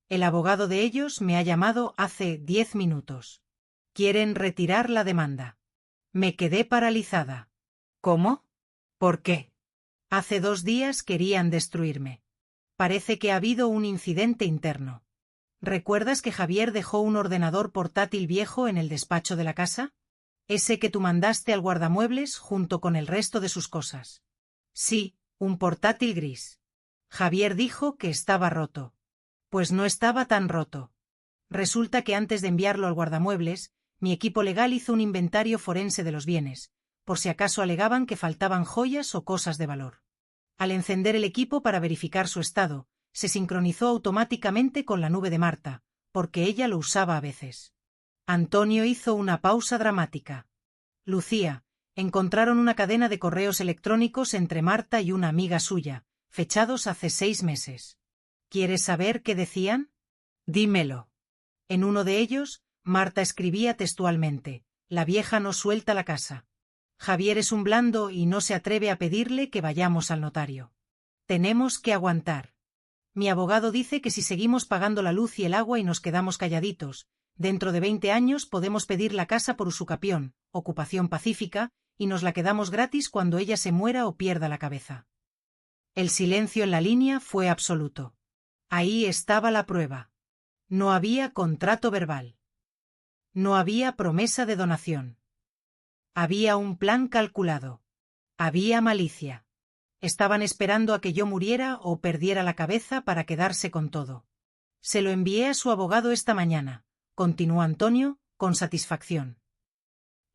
El abogado de ellos me ha llamado hace 10 minutos. Quieren retirar la demanda. Me quedé paralizada. ¿Cómo? ¿Por qué? Hace 2 días querían destruirme. Parece que ha habido un incidente interno. ¿Recuerdas que Javier dejó un ordenador portátil viejo en el despacho de la casa? Ese que tú mandaste al guardamuebles junto con el resto de sus cosas. Sí, un portátil gris. Javier dijo que estaba roto. Pues no estaba tan roto. Resulta que antes de enviarlo al guardamuebles, mi equipo legal hizo un inventario forense de los bienes, por si acaso alegaban que faltaban joyas o cosas de valor. Al encender el equipo para verificar su estado, se sincronizó automáticamente con la nube de Marta, porque ella lo usaba a veces. Antonio hizo una pausa dramática. Lucía, encontraron una cadena de correos electrónicos entre Marta y una amiga suya, fechados hace 6 meses. ¿Quieres saber qué decían? Dímelo. En uno de ellos, Marta escribía textualmente: la vieja no suelta la casa. Javier es un blando y no se atreve a pedirle que vayamos al notario. Tenemos que aguantar. Mi abogado dice que si seguimos pagando la luz y el agua y nos quedamos calladitos, dentro de 20 años podemos pedir la casa por usucapión, ocupación pacífica, y nos la quedamos gratis cuando ella se muera o pierda la cabeza. El silencio en la línea fue absoluto. Ahí estaba la prueba. No había contrato verbal. No había promesa de donación. Había un plan calculado. Había malicia. Estaban esperando a que yo muriera o perdiera la cabeza para quedarse con todo. Se lo envié a su abogado esta mañana, continuó Antonio, con satisfacción.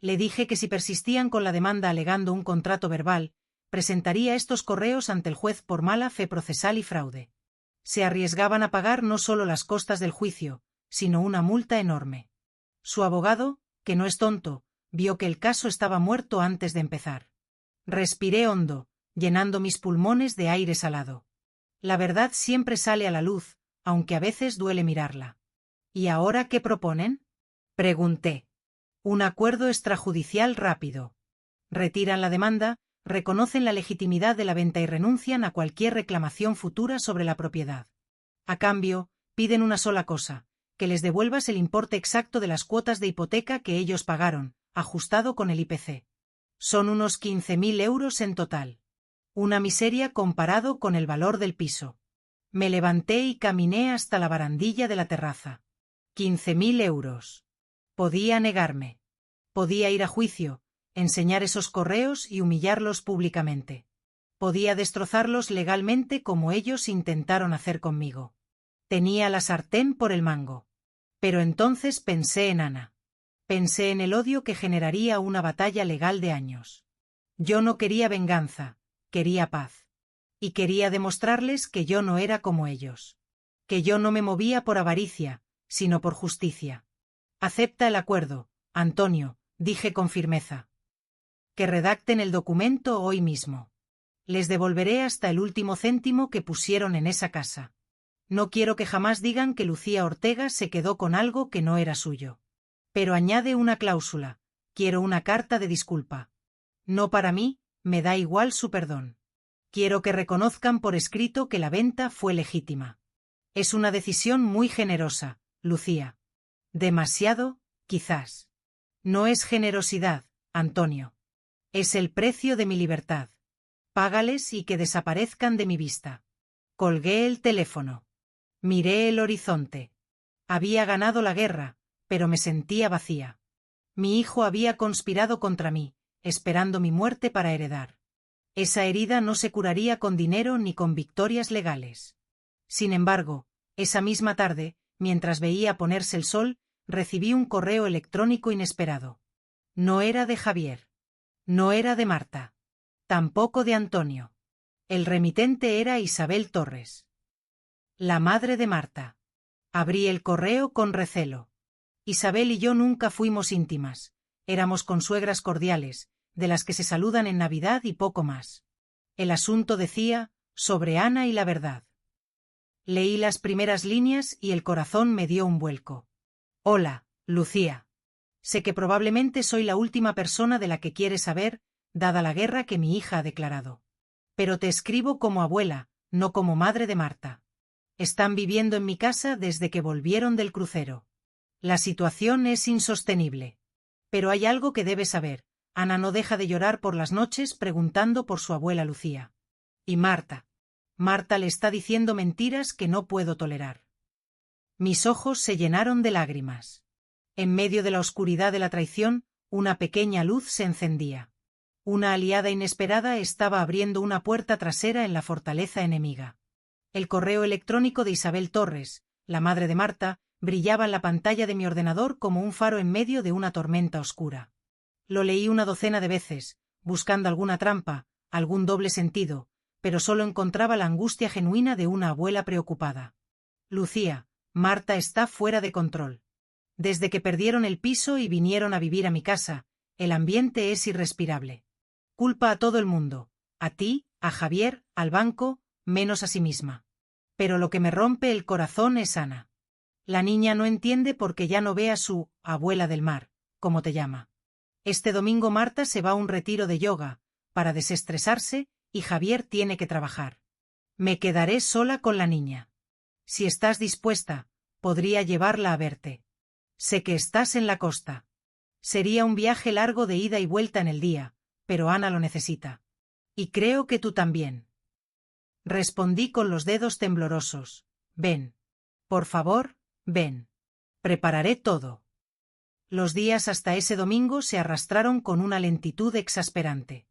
Le dije que si persistían con la demanda alegando un contrato verbal, presentaría estos correos ante el juez por mala fe procesal y fraude. Se arriesgaban a pagar no solo las costas del juicio, sino una multa enorme. Su abogado, que no es tonto, vio que el caso estaba muerto antes de empezar. Respiré hondo, llenando mis pulmones de aire salado. La verdad siempre sale a la luz, aunque a veces duele mirarla. ¿Y ahora qué proponen? Pregunté. Un acuerdo extrajudicial rápido. Retiran la demanda, reconocen la legitimidad de la venta y renuncian a cualquier reclamación futura sobre la propiedad. A cambio, piden una sola cosa: que les devuelvas el importe exacto de las cuotas de hipoteca que ellos pagaron, ajustado con el IPC. Son unos 15.000 euros en total. Una miseria comparado con el valor del piso. Me levanté y caminé hasta la barandilla de la terraza. 15.000 euros. Podía negarme. Podía ir a juicio, enseñar esos correos y humillarlos públicamente. Podía destrozarlos legalmente como ellos intentaron hacer conmigo. Tenía la sartén por el mango. Pero entonces pensé en Ana. Pensé en el odio que generaría una batalla legal de años. Yo no quería venganza, quería paz. Y quería demostrarles que yo no era como ellos. Que yo no me movía por avaricia, sino por justicia. Acepta el acuerdo, Antonio, dije con firmeza. Que redacten el documento hoy mismo. Les devolveré hasta el último céntimo que pusieron en esa casa. No quiero que jamás digan que Lucía Ortega se quedó con algo que no era suyo. Pero añade una cláusula, quiero una carta de disculpa. No para mí, me da igual su perdón. Quiero que reconozcan por escrito que la venta fue legítima. Es una decisión muy generosa, Lucía. Demasiado, quizás. No es generosidad, Antonio. Es el precio de mi libertad. Págales y que desaparezcan de mi vista. Colgué el teléfono. Miré el horizonte. Había ganado la guerra, pero me sentía vacía. Mi hijo había conspirado contra mí, esperando mi muerte para heredar. Esa herida no se curaría con dinero ni con victorias legales. Sin embargo, esa misma tarde, mientras veía ponerse el sol, recibí un correo electrónico inesperado. No era de Javier. No era de Marta. Tampoco de Antonio. El remitente era Isabel Torres. La madre de Marta. Abrí el correo con recelo. Isabel y yo nunca fuimos íntimas. Éramos consuegras cordiales, de las que se saludan en Navidad y poco más. El asunto decía, sobre Ana y la verdad. Leí las primeras líneas y el corazón me dio un vuelco. Hola, Lucía. Sé que probablemente soy la última persona de la que quieres saber, dada la guerra que mi hija ha declarado. Pero te escribo como abuela, no como madre de Marta. Están viviendo en mi casa desde que volvieron del crucero. La situación es insostenible. Pero hay algo que debes saber. Ana no deja de llorar por las noches preguntando por su abuela Lucía. Y Marta. Marta le está diciendo mentiras que no puedo tolerar. Mis ojos se llenaron de lágrimas. En medio de la oscuridad de la traición, una pequeña luz se encendía. Una aliada inesperada estaba abriendo una puerta trasera en la fortaleza enemiga. El correo electrónico de Isabel Torres, la madre de Marta, brillaba en la pantalla de mi ordenador como un faro en medio de una tormenta oscura. Lo leí una docena de veces, buscando alguna trampa, algún doble sentido, pero solo encontraba la angustia genuina de una abuela preocupada. Lucía, Marta está fuera de control. Desde que perdieron el piso y vinieron a vivir a mi casa, el ambiente es irrespirable. Culpa a todo el mundo, a ti, a Javier, al banco, menos a sí misma. Pero lo que me rompe el corazón es Ana. La niña no entiende porque ya no ve a su abuela del mar, como te llama. Este domingo Marta se va a un retiro de yoga, para desestresarse, y Javier tiene que trabajar. Me quedaré sola con la niña. Si estás dispuesta, podría llevarla a verte. Sé que estás en la costa. Sería un viaje largo de ida y vuelta en el día, pero Ana lo necesita. Y creo que tú también. Respondí con los dedos temblorosos. Ven. Por favor, ven. Prepararé todo. Los días hasta ese domingo se arrastraron con una lentitud exasperante.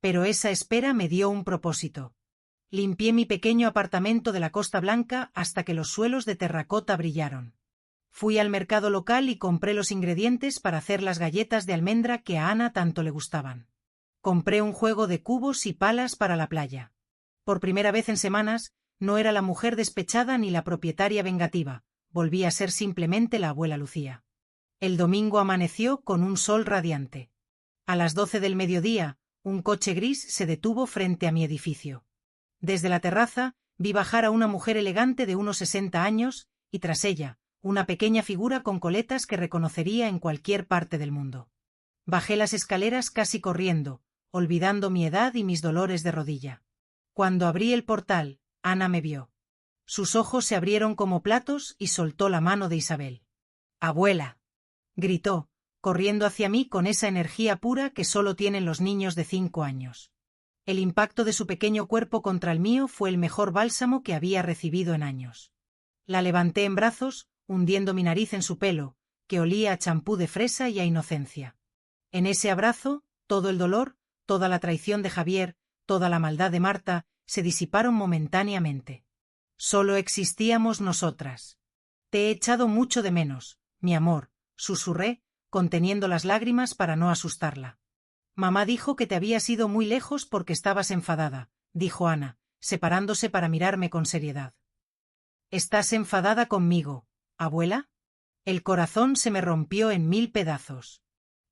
Pero esa espera me dio un propósito. Limpié mi pequeño apartamento de la Costa Blanca hasta que los suelos de terracota brillaron. Fui al mercado local y compré los ingredientes para hacer las galletas de almendra que a Ana tanto le gustaban. Compré un juego de cubos y palas para la playa. Por primera vez en semanas, no era la mujer despechada ni la propietaria vengativa, volví a ser simplemente la abuela Lucía. El domingo amaneció con un sol radiante. A las 12 del mediodía, un coche gris se detuvo frente a mi edificio. Desde la terraza, vi bajar a una mujer elegante de unos 60 años, y tras ella, una pequeña figura con coletas que reconocería en cualquier parte del mundo. Bajé las escaleras casi corriendo, olvidando mi edad y mis dolores de rodilla. Cuando abrí el portal, Ana me vio. Sus ojos se abrieron como platos y soltó la mano de Isabel. «¡Abuela!», gritó, corriendo hacia mí con esa energía pura que solo tienen los niños de 5 años. El impacto de su pequeño cuerpo contra el mío fue el mejor bálsamo que había recibido en años. La levanté en brazos, hundiendo mi nariz en su pelo, que olía a champú de fresa y a inocencia. En ese abrazo, todo el dolor, toda la traición de Javier, toda la maldad de Marta, se disiparon momentáneamente. Solo existíamos nosotras. Te he echado mucho de menos, mi amor, susurré, conteniendo las lágrimas para no asustarla. Mamá dijo que te habías ido muy lejos porque estabas enfadada, dijo Ana, separándose para mirarme con seriedad. ¿Estás enfadada conmigo, abuela? El corazón se me rompió en 1000 pedazos.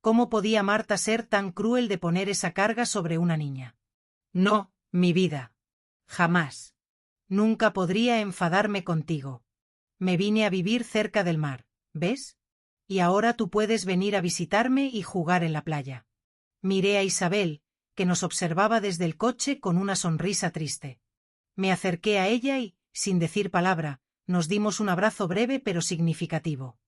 ¿Cómo podía Marta ser tan cruel de poner esa carga sobre una niña? No, mi vida. Jamás. Nunca podría enfadarme contigo. Me vine a vivir cerca del mar, ¿ves? Y ahora tú puedes venir a visitarme y jugar en la playa. Miré a Isabel, que nos observaba desde el coche con una sonrisa triste. Me acerqué a ella y, sin decir palabra, nos dimos un abrazo breve pero significativo.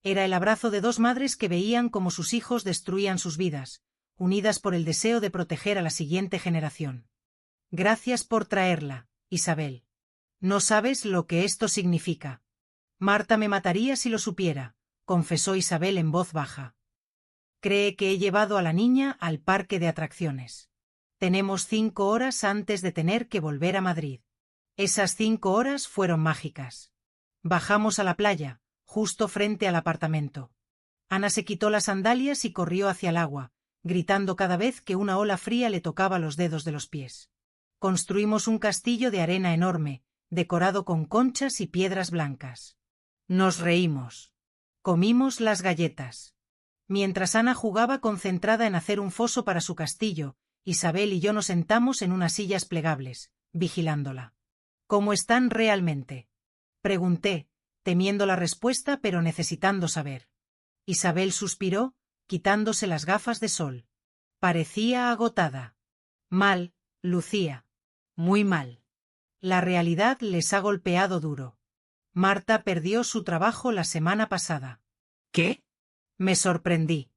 Era el abrazo de dos madres que veían cómo sus hijos destruían sus vidas, unidas por el deseo de proteger a la siguiente generación. Gracias por traerla, Isabel. No sabes lo que esto significa. Marta me mataría si lo supiera, confesó Isabel en voz baja. Cree que he llevado a la niña al parque de atracciones. Tenemos 5 horas antes de tener que volver a Madrid. Esas 5 horas fueron mágicas. Bajamos a la playa, justo frente al apartamento. Ana se quitó las sandalias y corrió hacia el agua, gritando cada vez que una ola fría le tocaba los dedos de los pies. Construimos un castillo de arena enorme, decorado con conchas y piedras blancas. Nos reímos. Comimos las galletas. Mientras Ana jugaba concentrada en hacer un foso para su castillo, Isabel y yo nos sentamos en unas sillas plegables, vigilándola. ¿Cómo están realmente? Pregunté, temiendo la respuesta pero necesitando saber. Isabel suspiró, quitándose las gafas de sol. Parecía agotada. Mal, Lucía. Muy mal. La realidad les ha golpeado duro. Marta perdió su trabajo la semana pasada. ¿Qué? Me sorprendí.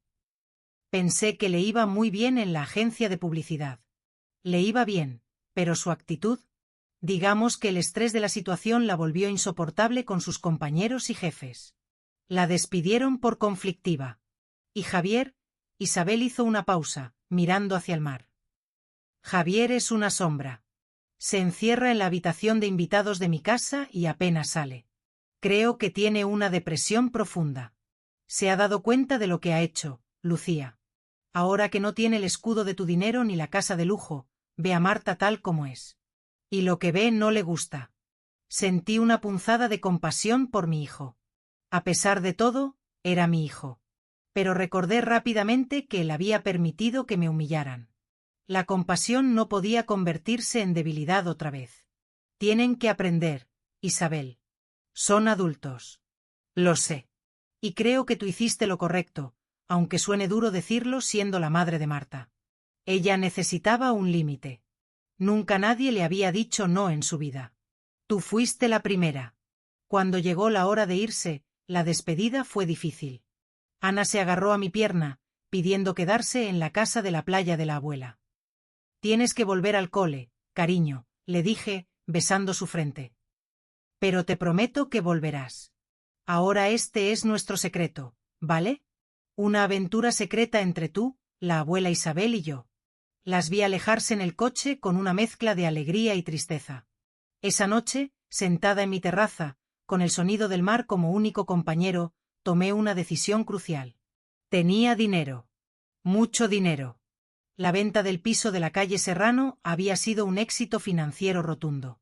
Pensé que le iba muy bien en la agencia de publicidad. Le iba bien, pero su actitud... Digamos que el estrés de la situación la volvió insoportable con sus compañeros y jefes. La despidieron por conflictiva. ¿Y Javier? Isabel hizo una pausa, mirando hacia el mar. Javier es una sombra. Se encierra en la habitación de invitados de mi casa y apenas sale. Creo que tiene una depresión profunda. Se ha dado cuenta de lo que ha hecho, Lucía. Ahora que no tiene el escudo de tu dinero ni la casa de lujo, ve a Marta tal como es. Y lo que ve no le gusta. Sentí una punzada de compasión por mi hijo. A pesar de todo, era mi hijo. Pero recordé rápidamente que él había permitido que me humillaran. La compasión no podía convertirse en debilidad otra vez. Tienen que aprender, Isabel. Son adultos. Lo sé. Y creo que tú hiciste lo correcto, aunque suene duro decirlo siendo la madre de Marta. Ella necesitaba un límite. Nunca nadie le había dicho no en su vida. Tú fuiste la primera. Cuando llegó la hora de irse, la despedida fue difícil. Ana se agarró a mi pierna, pidiendo quedarse en la casa de la playa de la abuela. Tienes que volver al cole, cariño, le dije, besando su frente. Pero te prometo que volverás. Ahora este es nuestro secreto, ¿vale? Una aventura secreta entre tú, la abuela Isabel y yo. Las vi alejarse en el coche con una mezcla de alegría y tristeza. Esa noche, sentada en mi terraza, con el sonido del mar como único compañero, tomé una decisión crucial. Tenía dinero. Mucho dinero. La venta del piso de la calle Serrano había sido un éxito financiero rotundo.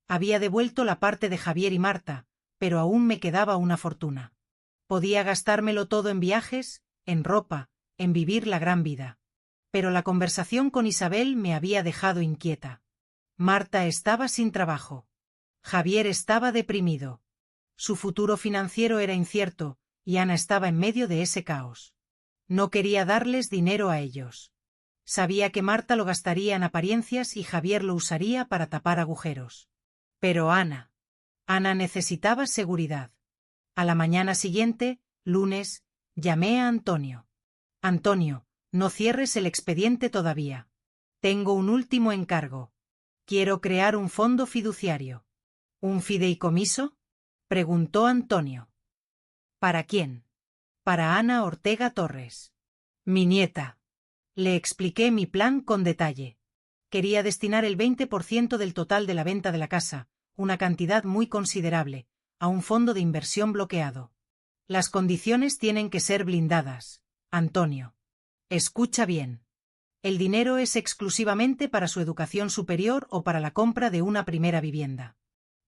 Había devuelto la parte de Javier y Marta, pero aún me quedaba una fortuna. Podía gastármelo todo en viajes, en ropa, en vivir la gran vida. Pero la conversación con Isabel me había dejado inquieta. Marta estaba sin trabajo. Javier estaba deprimido. Su futuro financiero era incierto, y Ana estaba en medio de ese caos. No quería darles dinero a ellos. Sabía que Marta lo gastaría en apariencias y Javier lo usaría para tapar agujeros. Pero Ana necesitaba seguridad. A la mañana siguiente, lunes, llamé a Antonio. Antonio, no cierres el expediente todavía. Tengo un último encargo. Quiero crear un fondo fiduciario. ¿Un fideicomiso? Preguntó Antonio. ¿Para quién? Para Ana Ortega Torres. Mi nieta. Le expliqué mi plan con detalle. Quería destinar el 20% del total de la venta de la casa, una cantidad muy considerable, a un fondo de inversión bloqueado. Las condiciones tienen que ser blindadas, Antonio. Escucha bien. El dinero es exclusivamente para su educación superior o para la compra de una primera vivienda.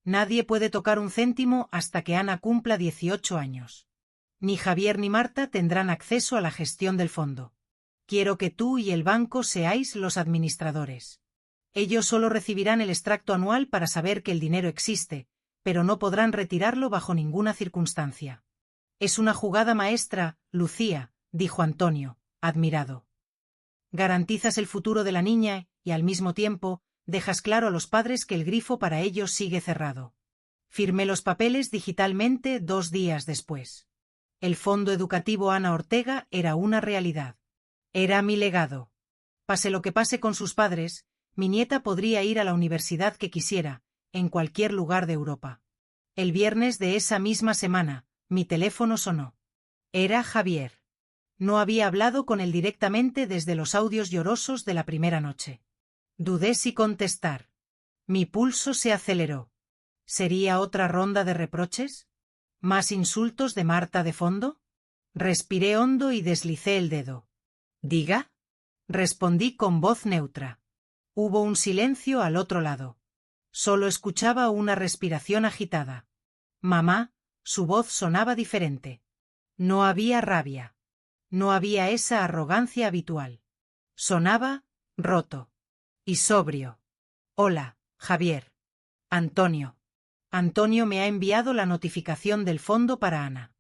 Nadie puede tocar un céntimo hasta que Ana cumpla 18 años. Ni Javier ni Marta tendrán acceso a la gestión del fondo. Quiero que tú y el banco seáis los administradores. Ellos solo recibirán el extracto anual para saber que el dinero existe, pero no podrán retirarlo bajo ninguna circunstancia. Es una jugada maestra, Lucía, dijo Antonio, admirado. Garantizas el futuro de la niña y, al mismo tiempo, dejas claro a los padres que el grifo para ellos sigue cerrado. Firmé los papeles digitalmente 2 días después. El Fondo Educativo Ana Ortega era una realidad. Era mi legado. Pase lo que pase con sus padres, mi nieta podría ir a la universidad que quisiera, en cualquier lugar de Europa. El viernes de esa misma semana, mi teléfono sonó. Era Javier. No había hablado con él directamente desde los audios llorosos de la primera noche. Dudé si contestar. Mi pulso se aceleró. ¿Sería otra ronda de reproches? ¿Más insultos de Marta de fondo? Respiré hondo y deslicé el dedo. ¿Diga? Respondí con voz neutra. Hubo un silencio al otro lado. Solo escuchaba una respiración agitada. Mamá, su voz sonaba diferente. No había rabia. No había esa arrogancia habitual. Sonaba roto. Y sobrio. Hola, Javier. Antonio. Antonio me ha enviado la notificación del fondo para Ana.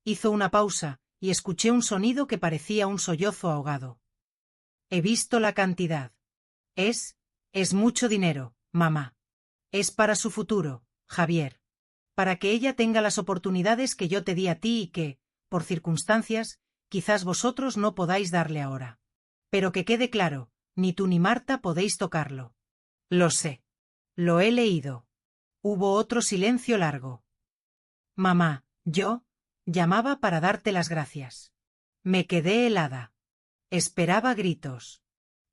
Hizo una pausa, y escuché un sonido que parecía un sollozo ahogado. He visto la cantidad. Es mucho dinero, mamá. Es para su futuro, Javier. Para que ella tenga las oportunidades que yo te di a ti y que, por circunstancias, quizás vosotros no podáis darle ahora. Pero que quede claro, ni tú ni Marta podéis tocarlo. Lo sé. Lo he leído. Hubo otro silencio largo. Mamá, yo llamaba para darte las gracias. Me quedé helada. Esperaba gritos.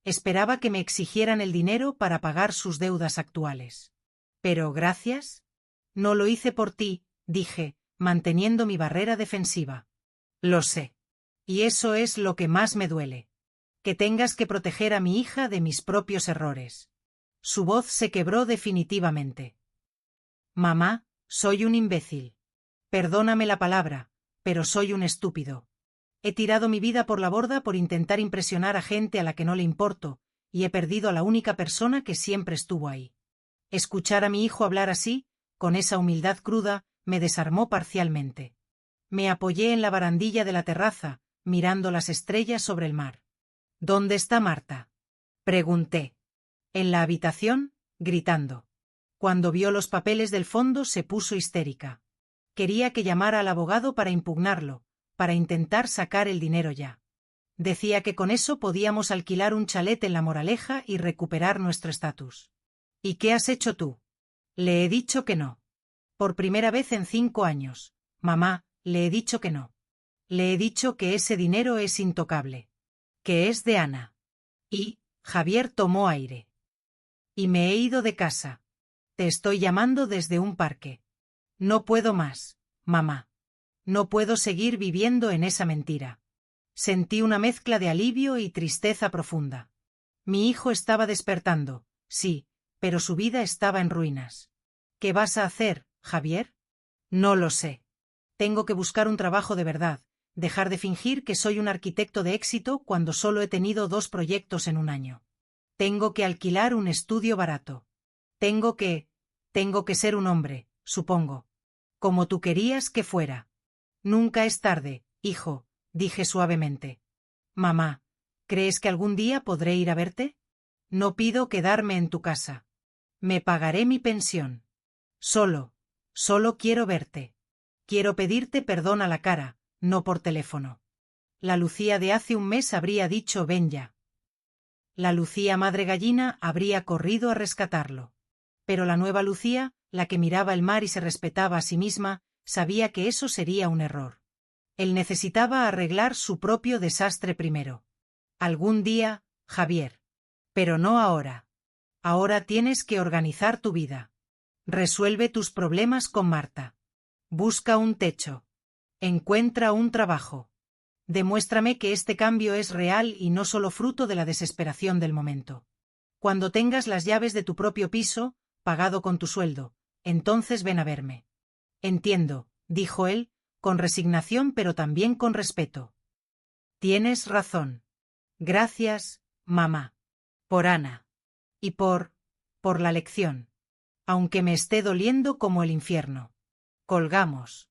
Esperaba que me exigieran el dinero para pagar sus deudas actuales. Pero gracias. No lo hice por ti, dije, manteniendo mi barrera defensiva. Lo sé. Y eso es lo que más me duele. Que tengas que proteger a mi hija de mis propios errores. Su voz se quebró definitivamente. Mamá, soy un imbécil. Perdóname la palabra, pero soy un estúpido. He tirado mi vida por la borda por intentar impresionar a gente a la que no le importo, y he perdido a la única persona que siempre estuvo ahí. Escuchar a mi hijo hablar así, con esa humildad cruda, me desarmó parcialmente. Me apoyé en la barandilla de la terraza, mirando las estrellas sobre el mar. ¿Dónde está Marta? Pregunté. En la habitación, gritando. Cuando vio los papeles del fondo se puso histérica. Quería que llamara al abogado para impugnarlo, para intentar sacar el dinero ya. Decía que con eso podíamos alquilar un chalet en La Moraleja y recuperar nuestro estatus. ¿Y qué has hecho tú? Le he dicho que no. Por primera vez en 5 años, mamá, le he dicho que no. Le he dicho que ese dinero es intocable. Que es de Ana. Y, Javier tomó aire. Y me he ido de casa. Te estoy llamando desde un parque. No puedo más, mamá. No puedo seguir viviendo en esa mentira. Sentí una mezcla de alivio y tristeza profunda. Mi hijo estaba despertando, sí, pero su vida estaba en ruinas. ¿Qué vas a hacer, Javier? No lo sé. Tengo que buscar un trabajo de verdad, dejar de fingir que soy un arquitecto de éxito cuando solo he tenido 2 proyectos en un año. Tengo que alquilar un estudio barato. Tengo que ser un hombre, supongo. Como tú querías que fuera. Nunca es tarde, hijo, dije suavemente. Mamá, ¿crees que algún día podré ir a verte? No pido quedarme en tu casa. Me pagaré mi pensión. Solo quiero verte. Quiero pedirte perdón a la cara, no por teléfono. La Lucía de hace un mes habría dicho ven ya. La Lucía madre gallina habría corrido a rescatarlo. Pero la nueva Lucía, la que miraba el mar y se respetaba a sí misma, sabía que eso sería un error. Él necesitaba arreglar su propio desastre primero. Algún día, Javier. Pero no ahora. Ahora tienes que organizar tu vida. Resuelve tus problemas con Marta. Busca un techo. Encuentra un trabajo. Demuéstrame que este cambio es real y no solo fruto de la desesperación del momento. Cuando tengas las llaves de tu propio piso, pagado con tu sueldo, entonces ven a verme. Entiendo, dijo él, con resignación pero también con respeto. Tienes razón. Gracias, mamá. Por Ana. Y por la lección. Aunque me esté doliendo como el infierno. Colgamos.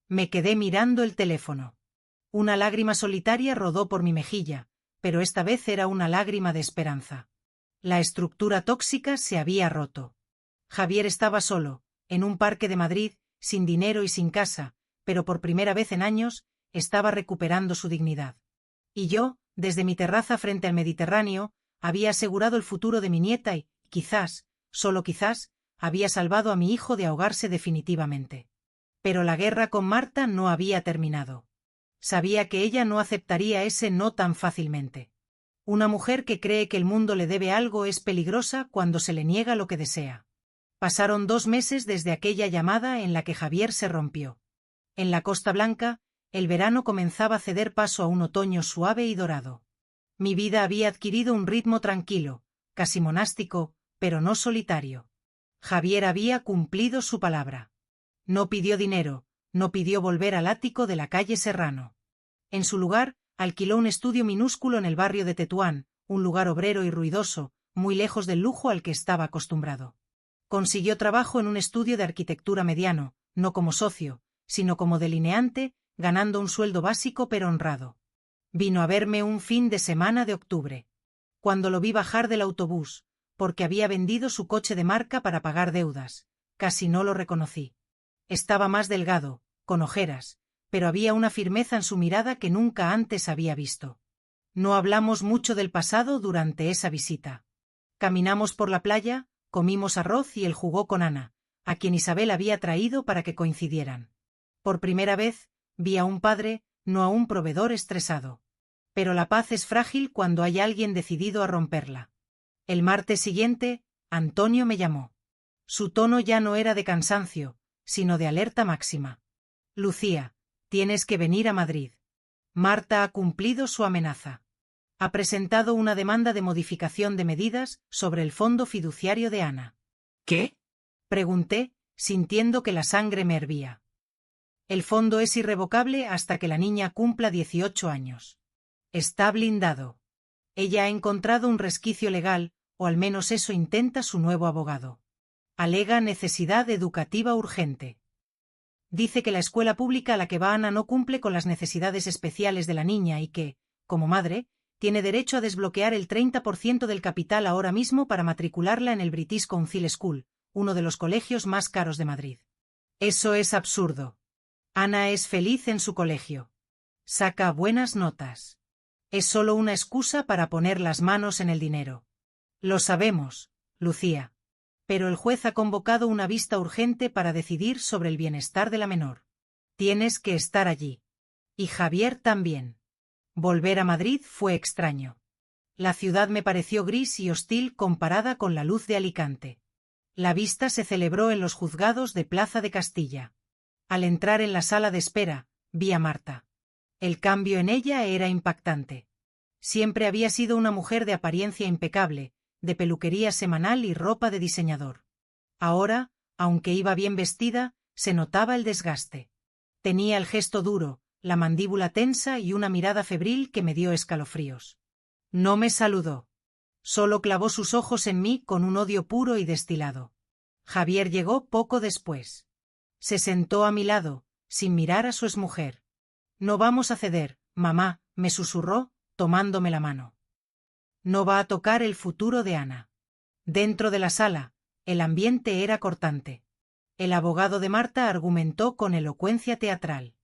Me quedé mirando el teléfono. Una lágrima solitaria rodó por mi mejilla, pero esta vez era una lágrima de esperanza. La estructura tóxica se había roto. Javier estaba solo, en un parque de Madrid, sin dinero y sin casa, pero por primera vez en años, estaba recuperando su dignidad. Y yo, desde mi terraza frente al Mediterráneo, había asegurado el futuro de mi nieta y, quizás, solo quizás, había salvado a mi hijo de ahogarse definitivamente. Pero la guerra con Marta no había terminado. Sabía que ella no aceptaría ese no tan fácilmente. Una mujer que cree que el mundo le debe algo es peligrosa cuando se le niega lo que desea. Pasaron 2 meses desde aquella llamada en la que Javier se rompió. En la Costa Blanca, el verano comenzaba a ceder paso a un otoño suave y dorado. Mi vida había adquirido un ritmo tranquilo, casi monástico, pero no solitario. Javier había cumplido su palabra. No pidió dinero, no pidió volver al ático de la calle Serrano. En su lugar, alquiló un estudio minúsculo en el barrio de Tetuán, un lugar obrero y ruidoso, muy lejos del lujo al que estaba acostumbrado. Consiguió trabajo en un estudio de arquitectura mediano, no como socio, sino como delineante, ganando un sueldo básico pero honrado. Vino a verme un fin de semana de octubre. Cuando lo vi bajar del autobús, porque había vendido su coche de marca para pagar deudas, casi no lo reconocí. Estaba más delgado, con ojeras, pero había una firmeza en su mirada que nunca antes había visto. No hablamos mucho del pasado durante esa visita. Caminamos por la playa, comimos arroz y él jugó con Ana, a quien Isabel había traído para que coincidieran. Por primera vez, vi a un padre, no a un proveedor estresado. Pero la paz es frágil cuando hay alguien decidido a romperla. El martes siguiente, Antonio me llamó. Su tono ya no era de cansancio, sino de alerta máxima. Lucía, tienes que venir a Madrid. Marta ha cumplido su amenaza. Ha presentado una demanda de modificación de medidas sobre el fondo fiduciario de Ana. ¿Qué? Pregunté, sintiendo que la sangre me hervía. El fondo es irrevocable hasta que la niña cumpla 18 años. Está blindado. Ella ha encontrado un resquicio legal, o al menos eso intenta su nuevo abogado. Alega necesidad educativa urgente. Dice que la escuela pública a la que va Ana no cumple con las necesidades especiales de la niña y que, como madre, tiene derecho a desbloquear el 30% del capital ahora mismo para matricularla en el British Council School, uno de los colegios más caros de Madrid. Eso es absurdo. Ana es feliz en su colegio. Saca buenas notas. Es solo una excusa para poner las manos en el dinero. Lo sabemos, Lucía. Pero el juez ha convocado una vista urgente para decidir sobre el bienestar de la menor. Tienes que estar allí. Y Javier también. Volver a Madrid fue extraño. La ciudad me pareció gris y hostil comparada con la luz de Alicante. La vista se celebró en los juzgados de Plaza de Castilla. Al entrar en la sala de espera, vi a Marta. El cambio en ella era impactante. Siempre había sido una mujer de apariencia impecable, de peluquería semanal y ropa de diseñador. Ahora, aunque iba bien vestida, se notaba el desgaste. Tenía el gesto duro, la mandíbula tensa y una mirada febril que me dio escalofríos. No me saludó. Solo clavó sus ojos en mí con un odio puro y destilado. Javier llegó poco después. Se sentó a mi lado, sin mirar a su exmujer. No vamos a ceder, mamá, me susurró, tomándome la mano. No va a tocar el futuro de Ana. Dentro de la sala, el ambiente era cortante. El abogado de Marta argumentó con elocuencia teatral.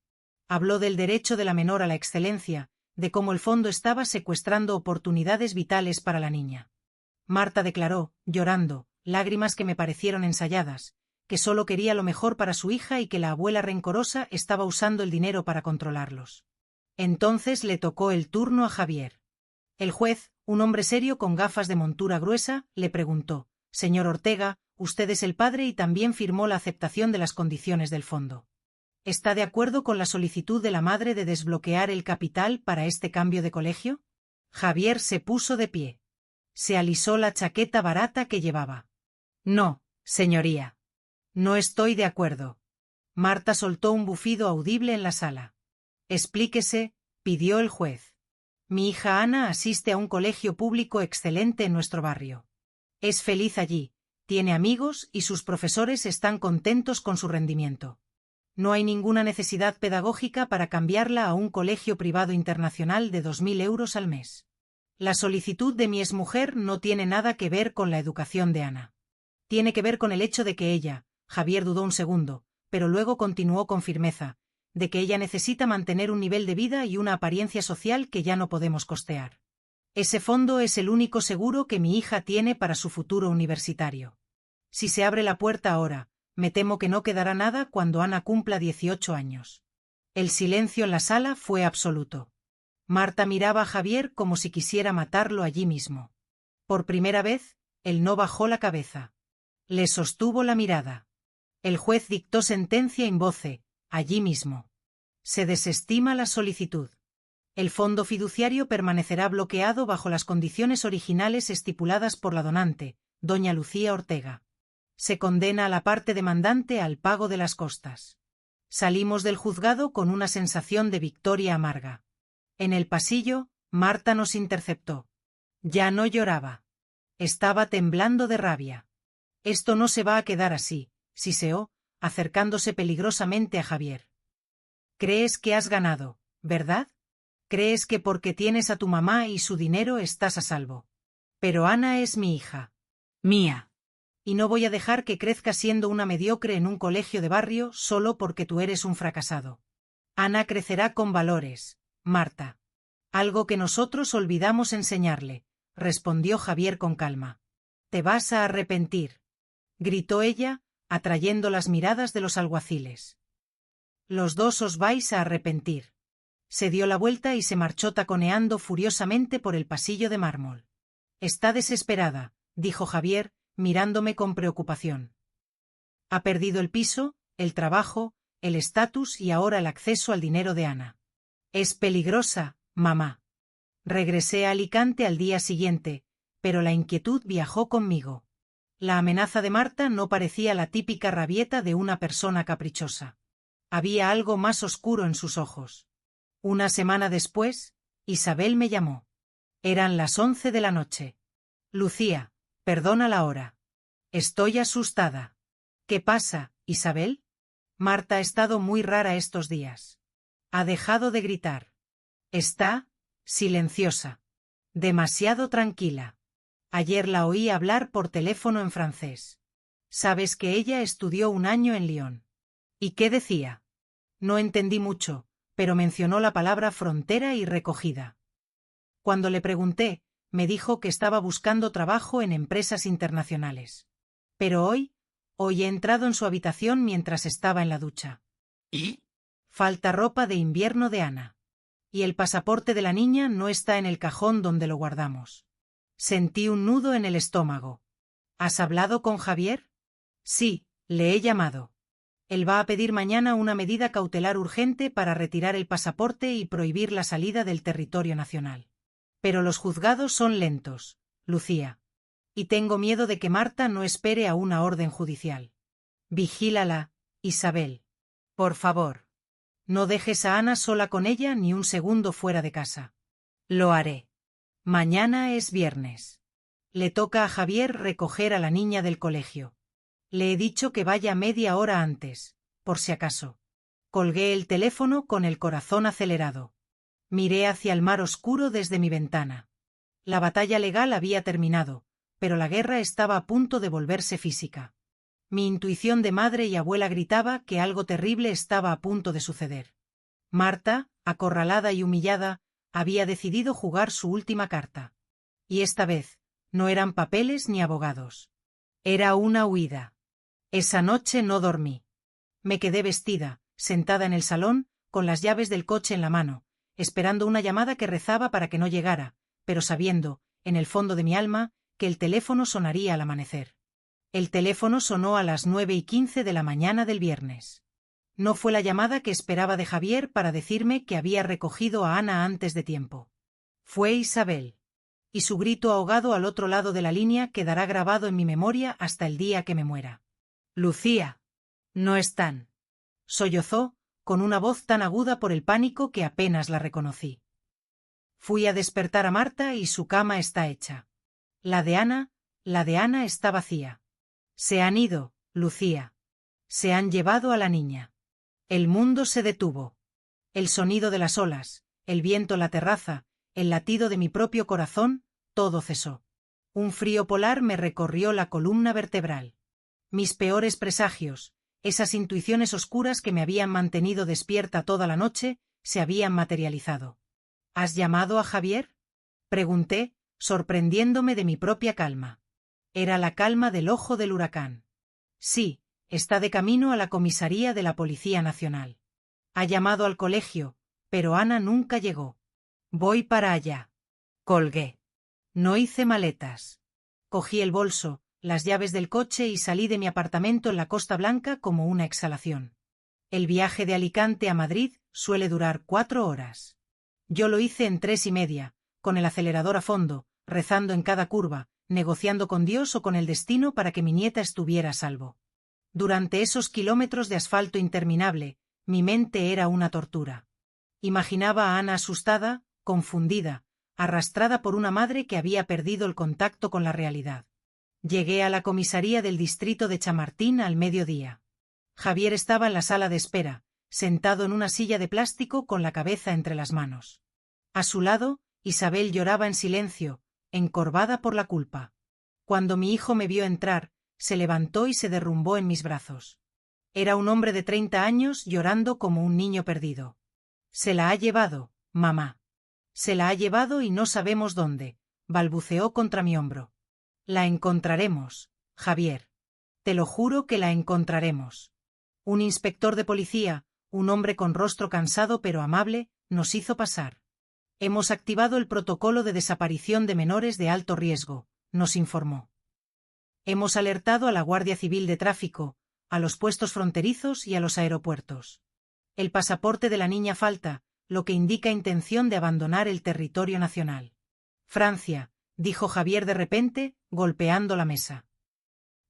Habló del derecho de la menor a la excelencia, de cómo el fondo estaba secuestrando oportunidades vitales para la niña. Marta declaró, llorando, lágrimas que me parecieron ensayadas, que solo quería lo mejor para su hija y que la abuela rencorosa estaba usando el dinero para controlarlos. Entonces le tocó el turno a Javier. El juez, un hombre serio con gafas de montura gruesa, le preguntó: «Señor Ortega, usted es el padre y también firmó la aceptación de las condiciones del fondo». ¿Está de acuerdo con la solicitud de la madre de desbloquear el capital para este cambio de colegio? Javier se puso de pie. Se alisó la chaqueta barata que llevaba. No, señoría. No estoy de acuerdo. Marta soltó un bufido audible en la sala. Explíquese, pidió el juez. Mi hija Ana asiste a un colegio público excelente en nuestro barrio. Es feliz allí, tiene amigos y sus profesores están contentos con su rendimiento. No hay ninguna necesidad pedagógica para cambiarla a un colegio privado internacional de 2.000 euros al mes. La solicitud de mi exmujer no tiene nada que ver con la educación de Ana. Tiene que ver con el hecho de que ella, Javier dudó un segundo, pero luego continuó con firmeza, de que ella necesita mantener un nivel de vida y una apariencia social que ya no podemos costear. Ese fondo es el único seguro que mi hija tiene para su futuro universitario. Si se abre la puerta ahora, me temo que no quedará nada cuando Ana cumpla 18 años. El silencio en la sala fue absoluto. Marta miraba a Javier como si quisiera matarlo allí mismo. Por primera vez, él no bajó la cabeza. Le sostuvo la mirada. El juez dictó sentencia in voce, allí mismo. Se desestima la solicitud. El fondo fiduciario permanecerá bloqueado bajo las condiciones originales estipuladas por la donante, doña Lucía Ortega. Se condena a la parte demandante al pago de las costas. Salimos del juzgado con una sensación de victoria amarga. En el pasillo, Marta nos interceptó. Ya no lloraba. Estaba temblando de rabia. Esto no se va a quedar así, siseó, acercándose peligrosamente a Javier. Crees que has ganado, ¿verdad? Crees que porque tienes a tu mamá y su dinero estás a salvo. Pero Ana es mi hija. Mía. Y no voy a dejar que crezca siendo una mediocre en un colegio de barrio solo porque tú eres un fracasado. Ana crecerá con valores, Marta. Algo que nosotros olvidamos enseñarle, respondió Javier con calma. Te vas a arrepentir, gritó ella, atrayendo las miradas de los alguaciles. Los dos os vais a arrepentir. Se dio la vuelta y se marchó taconeando furiosamente por el pasillo de mármol. Está desesperada, dijo Javier, mirándome con preocupación. Ha perdido el piso, el trabajo, el estatus y ahora el acceso al dinero de Ana. Es peligrosa, mamá. Regresé a Alicante al día siguiente, pero la inquietud viajó conmigo. La amenaza de Marta no parecía la típica rabieta de una persona caprichosa. Había algo más oscuro en sus ojos. Una semana después, Isabel me llamó. Eran las 11 de la noche. Lucía, perdona la hora. Estoy asustada. ¿Qué pasa, Isabel? Marta ha estado muy rara estos días. Ha dejado de gritar. Está silenciosa. Demasiado tranquila. Ayer la oí hablar por teléfono en francés. Sabes que ella estudió un año en Lyon. ¿Y qué decía? No entendí mucho, pero mencionó la palabra frontera y recogida. Cuando le pregunté, me dijo que estaba buscando trabajo en empresas internacionales. Pero hoy he entrado en su habitación mientras estaba en la ducha. ¿Y? Falta ropa de invierno de Ana. Y el pasaporte de la niña no está en el cajón donde lo guardamos. Sentí un nudo en el estómago. ¿Has hablado con Javier? Sí, le he llamado. Él va a pedir mañana una medida cautelar urgente para retirar el pasaporte y prohibir la salida del territorio nacional. Pero los juzgados son lentos, Lucía. Y tengo miedo de que Marta no espere a una orden judicial. Vigílala, Isabel. Por favor. No dejes a Ana sola con ella ni un segundo fuera de casa. Lo haré. Mañana es viernes. Le toca a Javier recoger a la niña del colegio. Le he dicho que vaya media hora antes, por si acaso. Colgué el teléfono con el corazón acelerado. Miré hacia el mar oscuro desde mi ventana. La batalla legal había terminado, pero la guerra estaba a punto de volverse física. Mi intuición de madre y abuela gritaba que algo terrible estaba a punto de suceder. Marta, acorralada y humillada, había decidido jugar su última carta. Y esta vez, no eran papeles ni abogados. Era una huida. Esa noche no dormí. Me quedé vestida, sentada en el salón, con las llaves del coche en la mano, esperando una llamada que rezaba para que no llegara, pero sabiendo, en el fondo de mi alma, que el teléfono sonaría al amanecer. El teléfono sonó a las 9:15 de la mañana del viernes. No fue la llamada que esperaba de Javier para decirme que había recogido a Ana antes de tiempo. Fue Isabel. Y su grito ahogado al otro lado de la línea quedará grabado en mi memoria hasta el día que me muera. Lucía. No están. Sollozó, con una voz tan aguda por el pánico que apenas la reconocí. Fui a despertar a Marta y su cama está hecha. La de Ana está vacía. Se han ido, Lucía. Se han llevado a la niña. El mundo se detuvo. El sonido de las olas, el viento en la terraza, el latido de mi propio corazón, todo cesó. Un frío polar me recorrió la columna vertebral. Mis peores presagios, esas intuiciones oscuras que me habían mantenido despierta toda la noche, se habían materializado. ¿Has llamado a Javier? Pregunté, sorprendiéndome de mi propia calma. Era la calma del ojo del huracán. Sí, está de camino a la comisaría de la Policía Nacional. Ha llamado al colegio, pero Ana nunca llegó. Voy para allá. Colgué. No hice maletas. Cogí el bolso, las llaves del coche y salí de mi apartamento en la Costa Blanca como una exhalación. El viaje de Alicante a Madrid suele durar 4 horas. Yo lo hice en 3:30, con el acelerador a fondo, rezando en cada curva, negociando con Dios o con el destino para que mi nieta estuviera a salvo. Durante esos kilómetros de asfalto interminable, mi mente era una tortura. Imaginaba a Ana asustada, confundida, arrastrada por una madre que había perdido el contacto con la realidad. Llegué a la comisaría del distrito de Chamartín al mediodía. Javier estaba en la sala de espera, sentado en una silla de plástico con la cabeza entre las manos. A su lado, Isabel lloraba en silencio, encorvada por la culpa. Cuando mi hijo me vio entrar, se levantó y se derrumbó en mis brazos. Era un hombre de 30 años llorando como un niño perdido. Se la ha llevado, mamá. Se la ha llevado y no sabemos dónde, balbuceó contra mi hombro. La encontraremos, Javier. Te lo juro que la encontraremos. Un inspector de policía, un hombre con rostro cansado pero amable, nos hizo pasar. Hemos activado el protocolo de desaparición de menores de alto riesgo, nos informó. Hemos alertado a la Guardia Civil de Tráfico, a los puestos fronterizos y a los aeropuertos. El pasaporte de la niña falta, lo que indica intención de abandonar el territorio nacional. Francia, dijo Javier de repente, golpeando la mesa.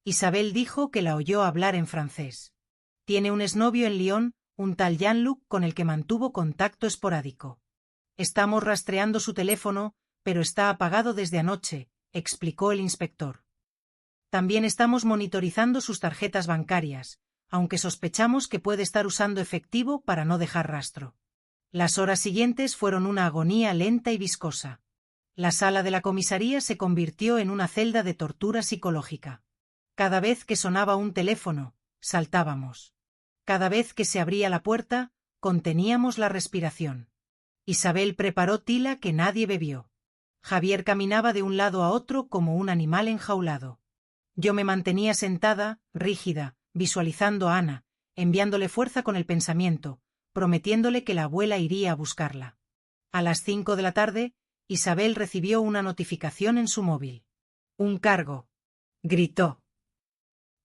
Isabel dijo que la oyó hablar en francés. Tiene un exnovio en Lyon, un tal Jean-Luc con el que mantuvo contacto esporádico. Estamos rastreando su teléfono, pero está apagado desde anoche, explicó el inspector. También estamos monitorizando sus tarjetas bancarias, aunque sospechamos que puede estar usando efectivo para no dejar rastro. Las horas siguientes fueron una agonía lenta y viscosa. La sala de la comisaría se convirtió en una celda de tortura psicológica. Cada vez que sonaba un teléfono, saltábamos. Cada vez que se abría la puerta, conteníamos la respiración. Isabel preparó tila que nadie bebió. Javier caminaba de un lado a otro como un animal enjaulado. Yo me mantenía sentada, rígida, visualizando a Ana, enviándole fuerza con el pensamiento, prometiéndole que la abuela iría a buscarla. A las 5 de la tarde, Isabel recibió una notificación en su móvil. «Un cargo», gritó.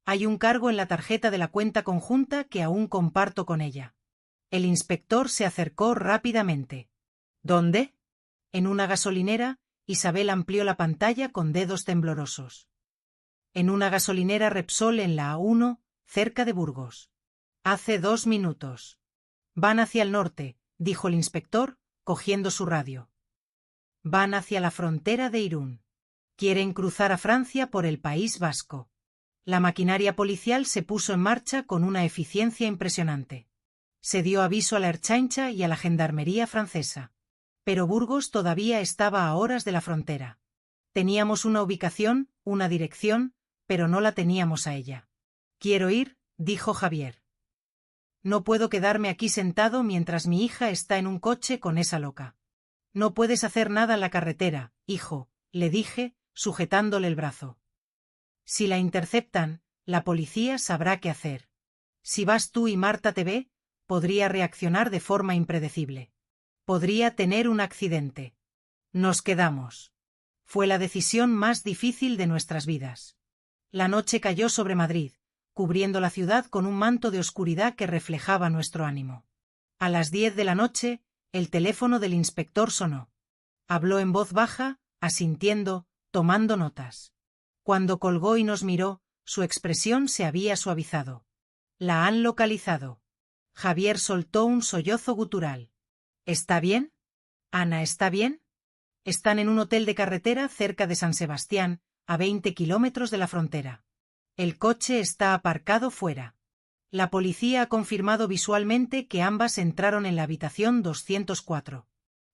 «Hay un cargo en la tarjeta de la cuenta conjunta que aún comparto con ella». El inspector se acercó rápidamente. «¿Dónde?» En una gasolinera, Isabel amplió la pantalla con dedos temblorosos. En una gasolinera Repsol en la A1, cerca de Burgos. Hace 2 minutos. Van hacia el norte, dijo el inspector, cogiendo su radio. Van hacia la frontera de Irún. Quieren cruzar a Francia por el País Vasco. La maquinaria policial se puso en marcha con una eficiencia impresionante. Se dio aviso a la Ertzaintza y a la gendarmería francesa. Pero Burgos todavía estaba a horas de la frontera. Teníamos una ubicación, una dirección, pero no la teníamos a ella. «Quiero ir», dijo Javier. «No puedo quedarme aquí sentado mientras mi hija está en un coche con esa loca». «No puedes hacer nada en la carretera, hijo», le dije, sujetándole el brazo. «Si la interceptan, la policía sabrá qué hacer. Si vas tú y Marta te ve, podría reaccionar de forma impredecible. Podría tener un accidente. Nos quedamos». Fue la decisión más difícil de nuestras vidas. La noche cayó sobre Madrid, cubriendo la ciudad con un manto de oscuridad que reflejaba nuestro ánimo. A las 10 de la noche, el teléfono del inspector sonó. Habló en voz baja, asintiendo, tomando notas. Cuando colgó y nos miró, su expresión se había suavizado. La han localizado. Javier soltó un sollozo gutural. ¿Está bien? Ana, ¿está bien? Están en un hotel de carretera cerca de San Sebastián, a 20 kilómetros de la frontera. El coche está aparcado fuera. La policía ha confirmado visualmente que ambas entraron en la habitación 204.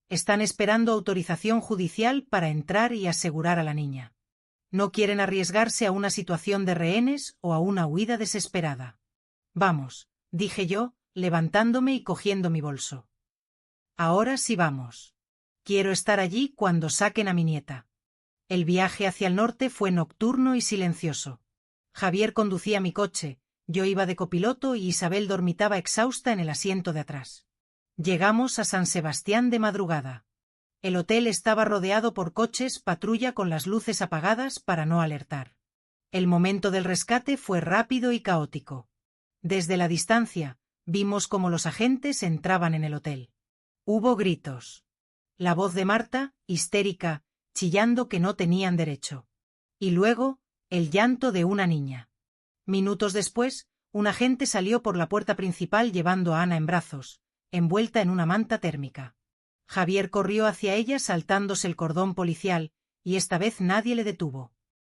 Están esperando autorización judicial para entrar y asegurar a la niña. No quieren arriesgarse a una situación de rehenes o a una huida desesperada. Vamos, dije yo, levantándome y cogiendo mi bolso. Ahora sí vamos. Quiero estar allí cuando saquen a mi nieta. El viaje hacia el norte fue nocturno y silencioso. Javier conducía mi coche, yo iba de copiloto y Isabel dormitaba exhausta en el asiento de atrás. Llegamos a San Sebastián de madrugada. El hotel estaba rodeado por coches patrulla con las luces apagadas para no alertar. El momento del rescate fue rápido y caótico. Desde la distancia, vimos cómo los agentes entraban en el hotel. Hubo gritos. La voz de Marta, histérica, chillando que no tenían derecho. Y luego, el llanto de una niña. Minutos después, un agente salió por la puerta principal llevando a Ana en brazos, envuelta en una manta térmica. Javier corrió hacia ella saltándose el cordón policial, y esta vez nadie le detuvo.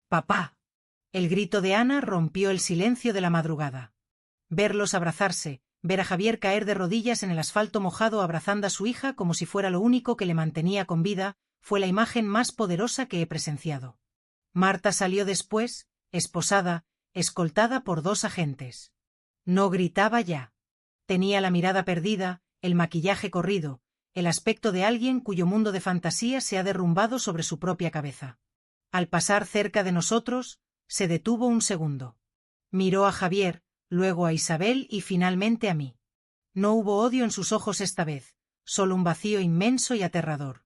¡Papá! El grito de Ana rompió el silencio de la madrugada. Verlos abrazarse, ver a Javier caer de rodillas en el asfalto mojado abrazando a su hija como si fuera lo único que le mantenía con vida, fue la imagen más poderosa que he presenciado. Marta salió después, esposada, escoltada por 2 agentes. No gritaba ya. Tenía la mirada perdida, el maquillaje corrido, el aspecto de alguien cuyo mundo de fantasía se ha derrumbado sobre su propia cabeza. Al pasar cerca de nosotros, se detuvo un segundo. Miró a Javier, luego a Isabel y finalmente a mí. No hubo odio en sus ojos esta vez, solo un vacío inmenso y aterrador.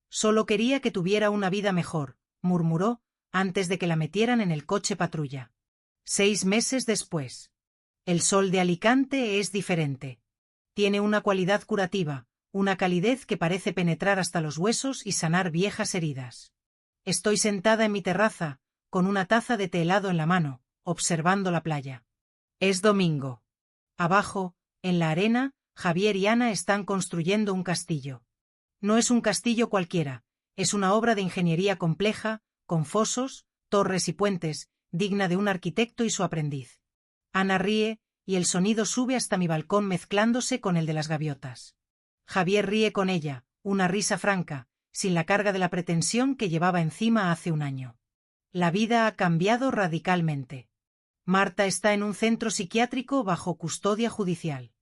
Solo quería que tuviera una vida mejor, murmuró, antes de que la metieran en el coche patrulla. 6 meses después. El sol de Alicante es diferente. Tiene una cualidad curativa, una calidez que parece penetrar hasta los huesos y sanar viejas heridas. Estoy sentada en mi terraza, con una taza de té helado en la mano, observando la playa. Es domingo. Abajo, en la arena, Javier y Ana están construyendo un castillo. No es un castillo cualquiera, es una obra de ingeniería compleja, con fosos, torres y puentes, digna de un arquitecto y su aprendiz. Ana ríe, y el sonido sube hasta mi balcón mezclándose con el de las gaviotas. Javier ríe con ella, una risa franca, sin la carga de la pretensión que llevaba encima hace un año. La vida ha cambiado radicalmente. Marta está en un centro psiquiátrico bajo custodia judicial.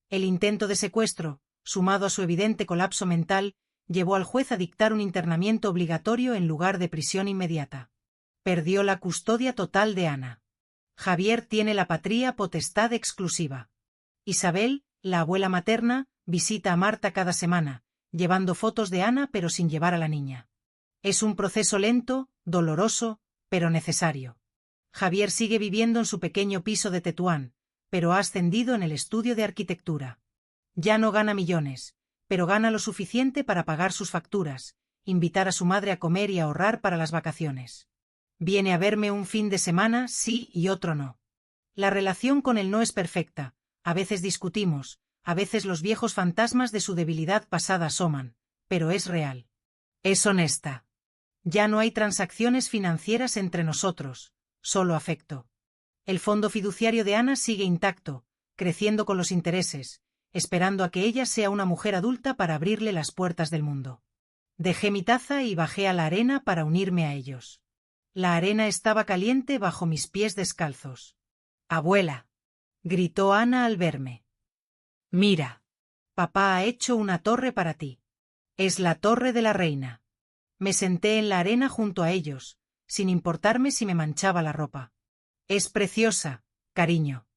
El intento de secuestro, sumado a su evidente colapso mental, llevó al juez a dictar un internamiento obligatorio en lugar de prisión inmediata. Perdió la custodia total de Ana. Javier tiene la patria potestad exclusiva. Isabel, la abuela materna, visita a Marta cada semana, llevando fotos de Ana pero sin llevar a la niña. Es un proceso lento, doloroso, pero necesario. Javier sigue viviendo en su pequeño piso de Tetuán, pero ha ascendido en el estudio de arquitectura. Ya no gana millones, pero gana lo suficiente para pagar sus facturas, invitar a su madre a comer y ahorrar para las vacaciones. Viene a verme un fin de semana sí y otro no. La relación con él no es perfecta, a veces discutimos, a veces los viejos fantasmas de su debilidad pasada asoman, pero es real. Es honesta. Ya no hay transacciones financieras entre nosotros, solo afecto. El fondo fiduciario de Ana sigue intacto, creciendo con los intereses, esperando a que ella sea una mujer adulta para abrirle las puertas del mundo. Dejé mi taza y bajé a la arena para unirme a ellos. La arena estaba caliente bajo mis pies descalzos. «Abuela», gritó Ana al verme. «Mira. Papá ha hecho una torre para ti. Es la torre de la reina». Me senté en la arena junto a ellos, sin importarme si me manchaba la ropa. «Es preciosa, cariño».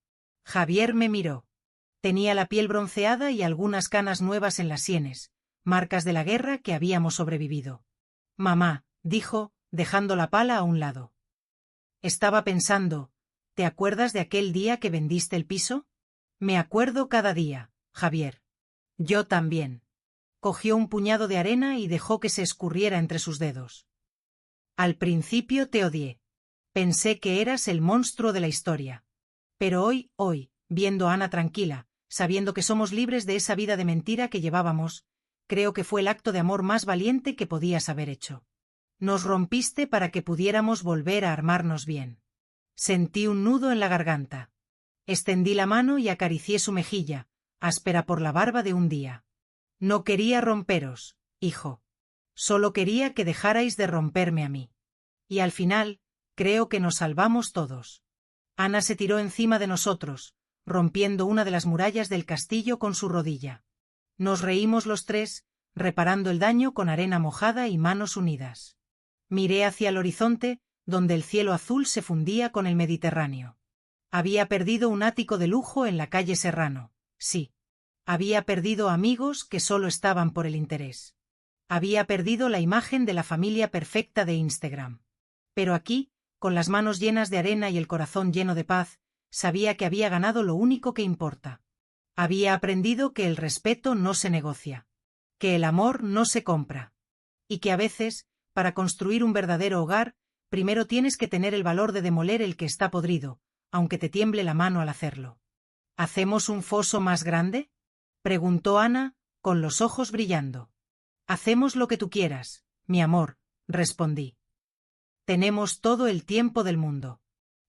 Javier me miró. Tenía la piel bronceada y algunas canas nuevas en las sienes, marcas de la guerra que habíamos sobrevivido. «Mamá», dijo, dejando la pala a un lado. Estaba pensando, ¿te acuerdas de aquel día que vendiste el piso? Me acuerdo cada día, Javier. Yo también. Cogió un puñado de arena y dejó que se escurriera entre sus dedos. Al principio te odié. Pensé que eras el monstruo de la historia. Pero hoy, viendo a Ana tranquila, sabiendo que somos libres de esa vida de mentira que llevábamos, creo que fue el acto de amor más valiente que podías haber hecho. Nos rompiste para que pudiéramos volver a armarnos bien. Sentí un nudo en la garganta. Extendí la mano y acaricié su mejilla, áspera por la barba de un día. No quería romperos, hijo. Solo quería que dejarais de romperme a mí. Y al final, creo que nos salvamos todos. Ana se tiró encima de nosotros, rompiendo una de las murallas del castillo con su rodilla. Nos reímos los tres, reparando el daño con arena mojada y manos unidas. Miré hacia el horizonte, donde el cielo azul se fundía con el Mediterráneo. Había perdido un ático de lujo en la calle Serrano, sí. Había perdido amigos que solo estaban por el interés. Había perdido la imagen de la familia perfecta de Instagram. Pero aquí, con las manos llenas de arena y el corazón lleno de paz, sabía que había ganado lo único que importa. Había aprendido que el respeto no se negocia, que el amor no se compra, y que a veces, para construir un verdadero hogar, primero tienes que tener el valor de demoler el que está podrido, aunque te tiemble la mano al hacerlo. ¿Hacemos un foso más grande?, preguntó Ana, con los ojos brillando. Hacemos lo que tú quieras, mi amor, respondí. Tenemos todo el tiempo del mundo.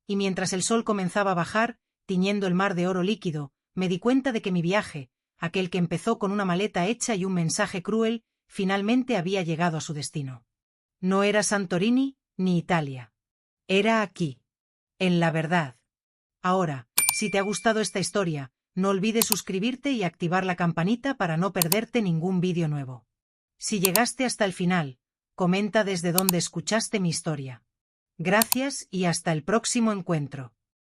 Y mientras el sol comenzaba a bajar, tiñendo el mar de oro líquido, me di cuenta de que mi viaje, aquel que empezó con una maleta hecha y un mensaje cruel, finalmente había llegado a su destino. No era Santorini, ni Italia. Era aquí. En La Verdad. Ahora, si te ha gustado esta historia, no olvides suscribirte y activar la campanita para no perderte ningún vídeo nuevo. Si llegaste hasta el final, comenta desde dónde escuchaste mi historia. Gracias y hasta el próximo encuentro.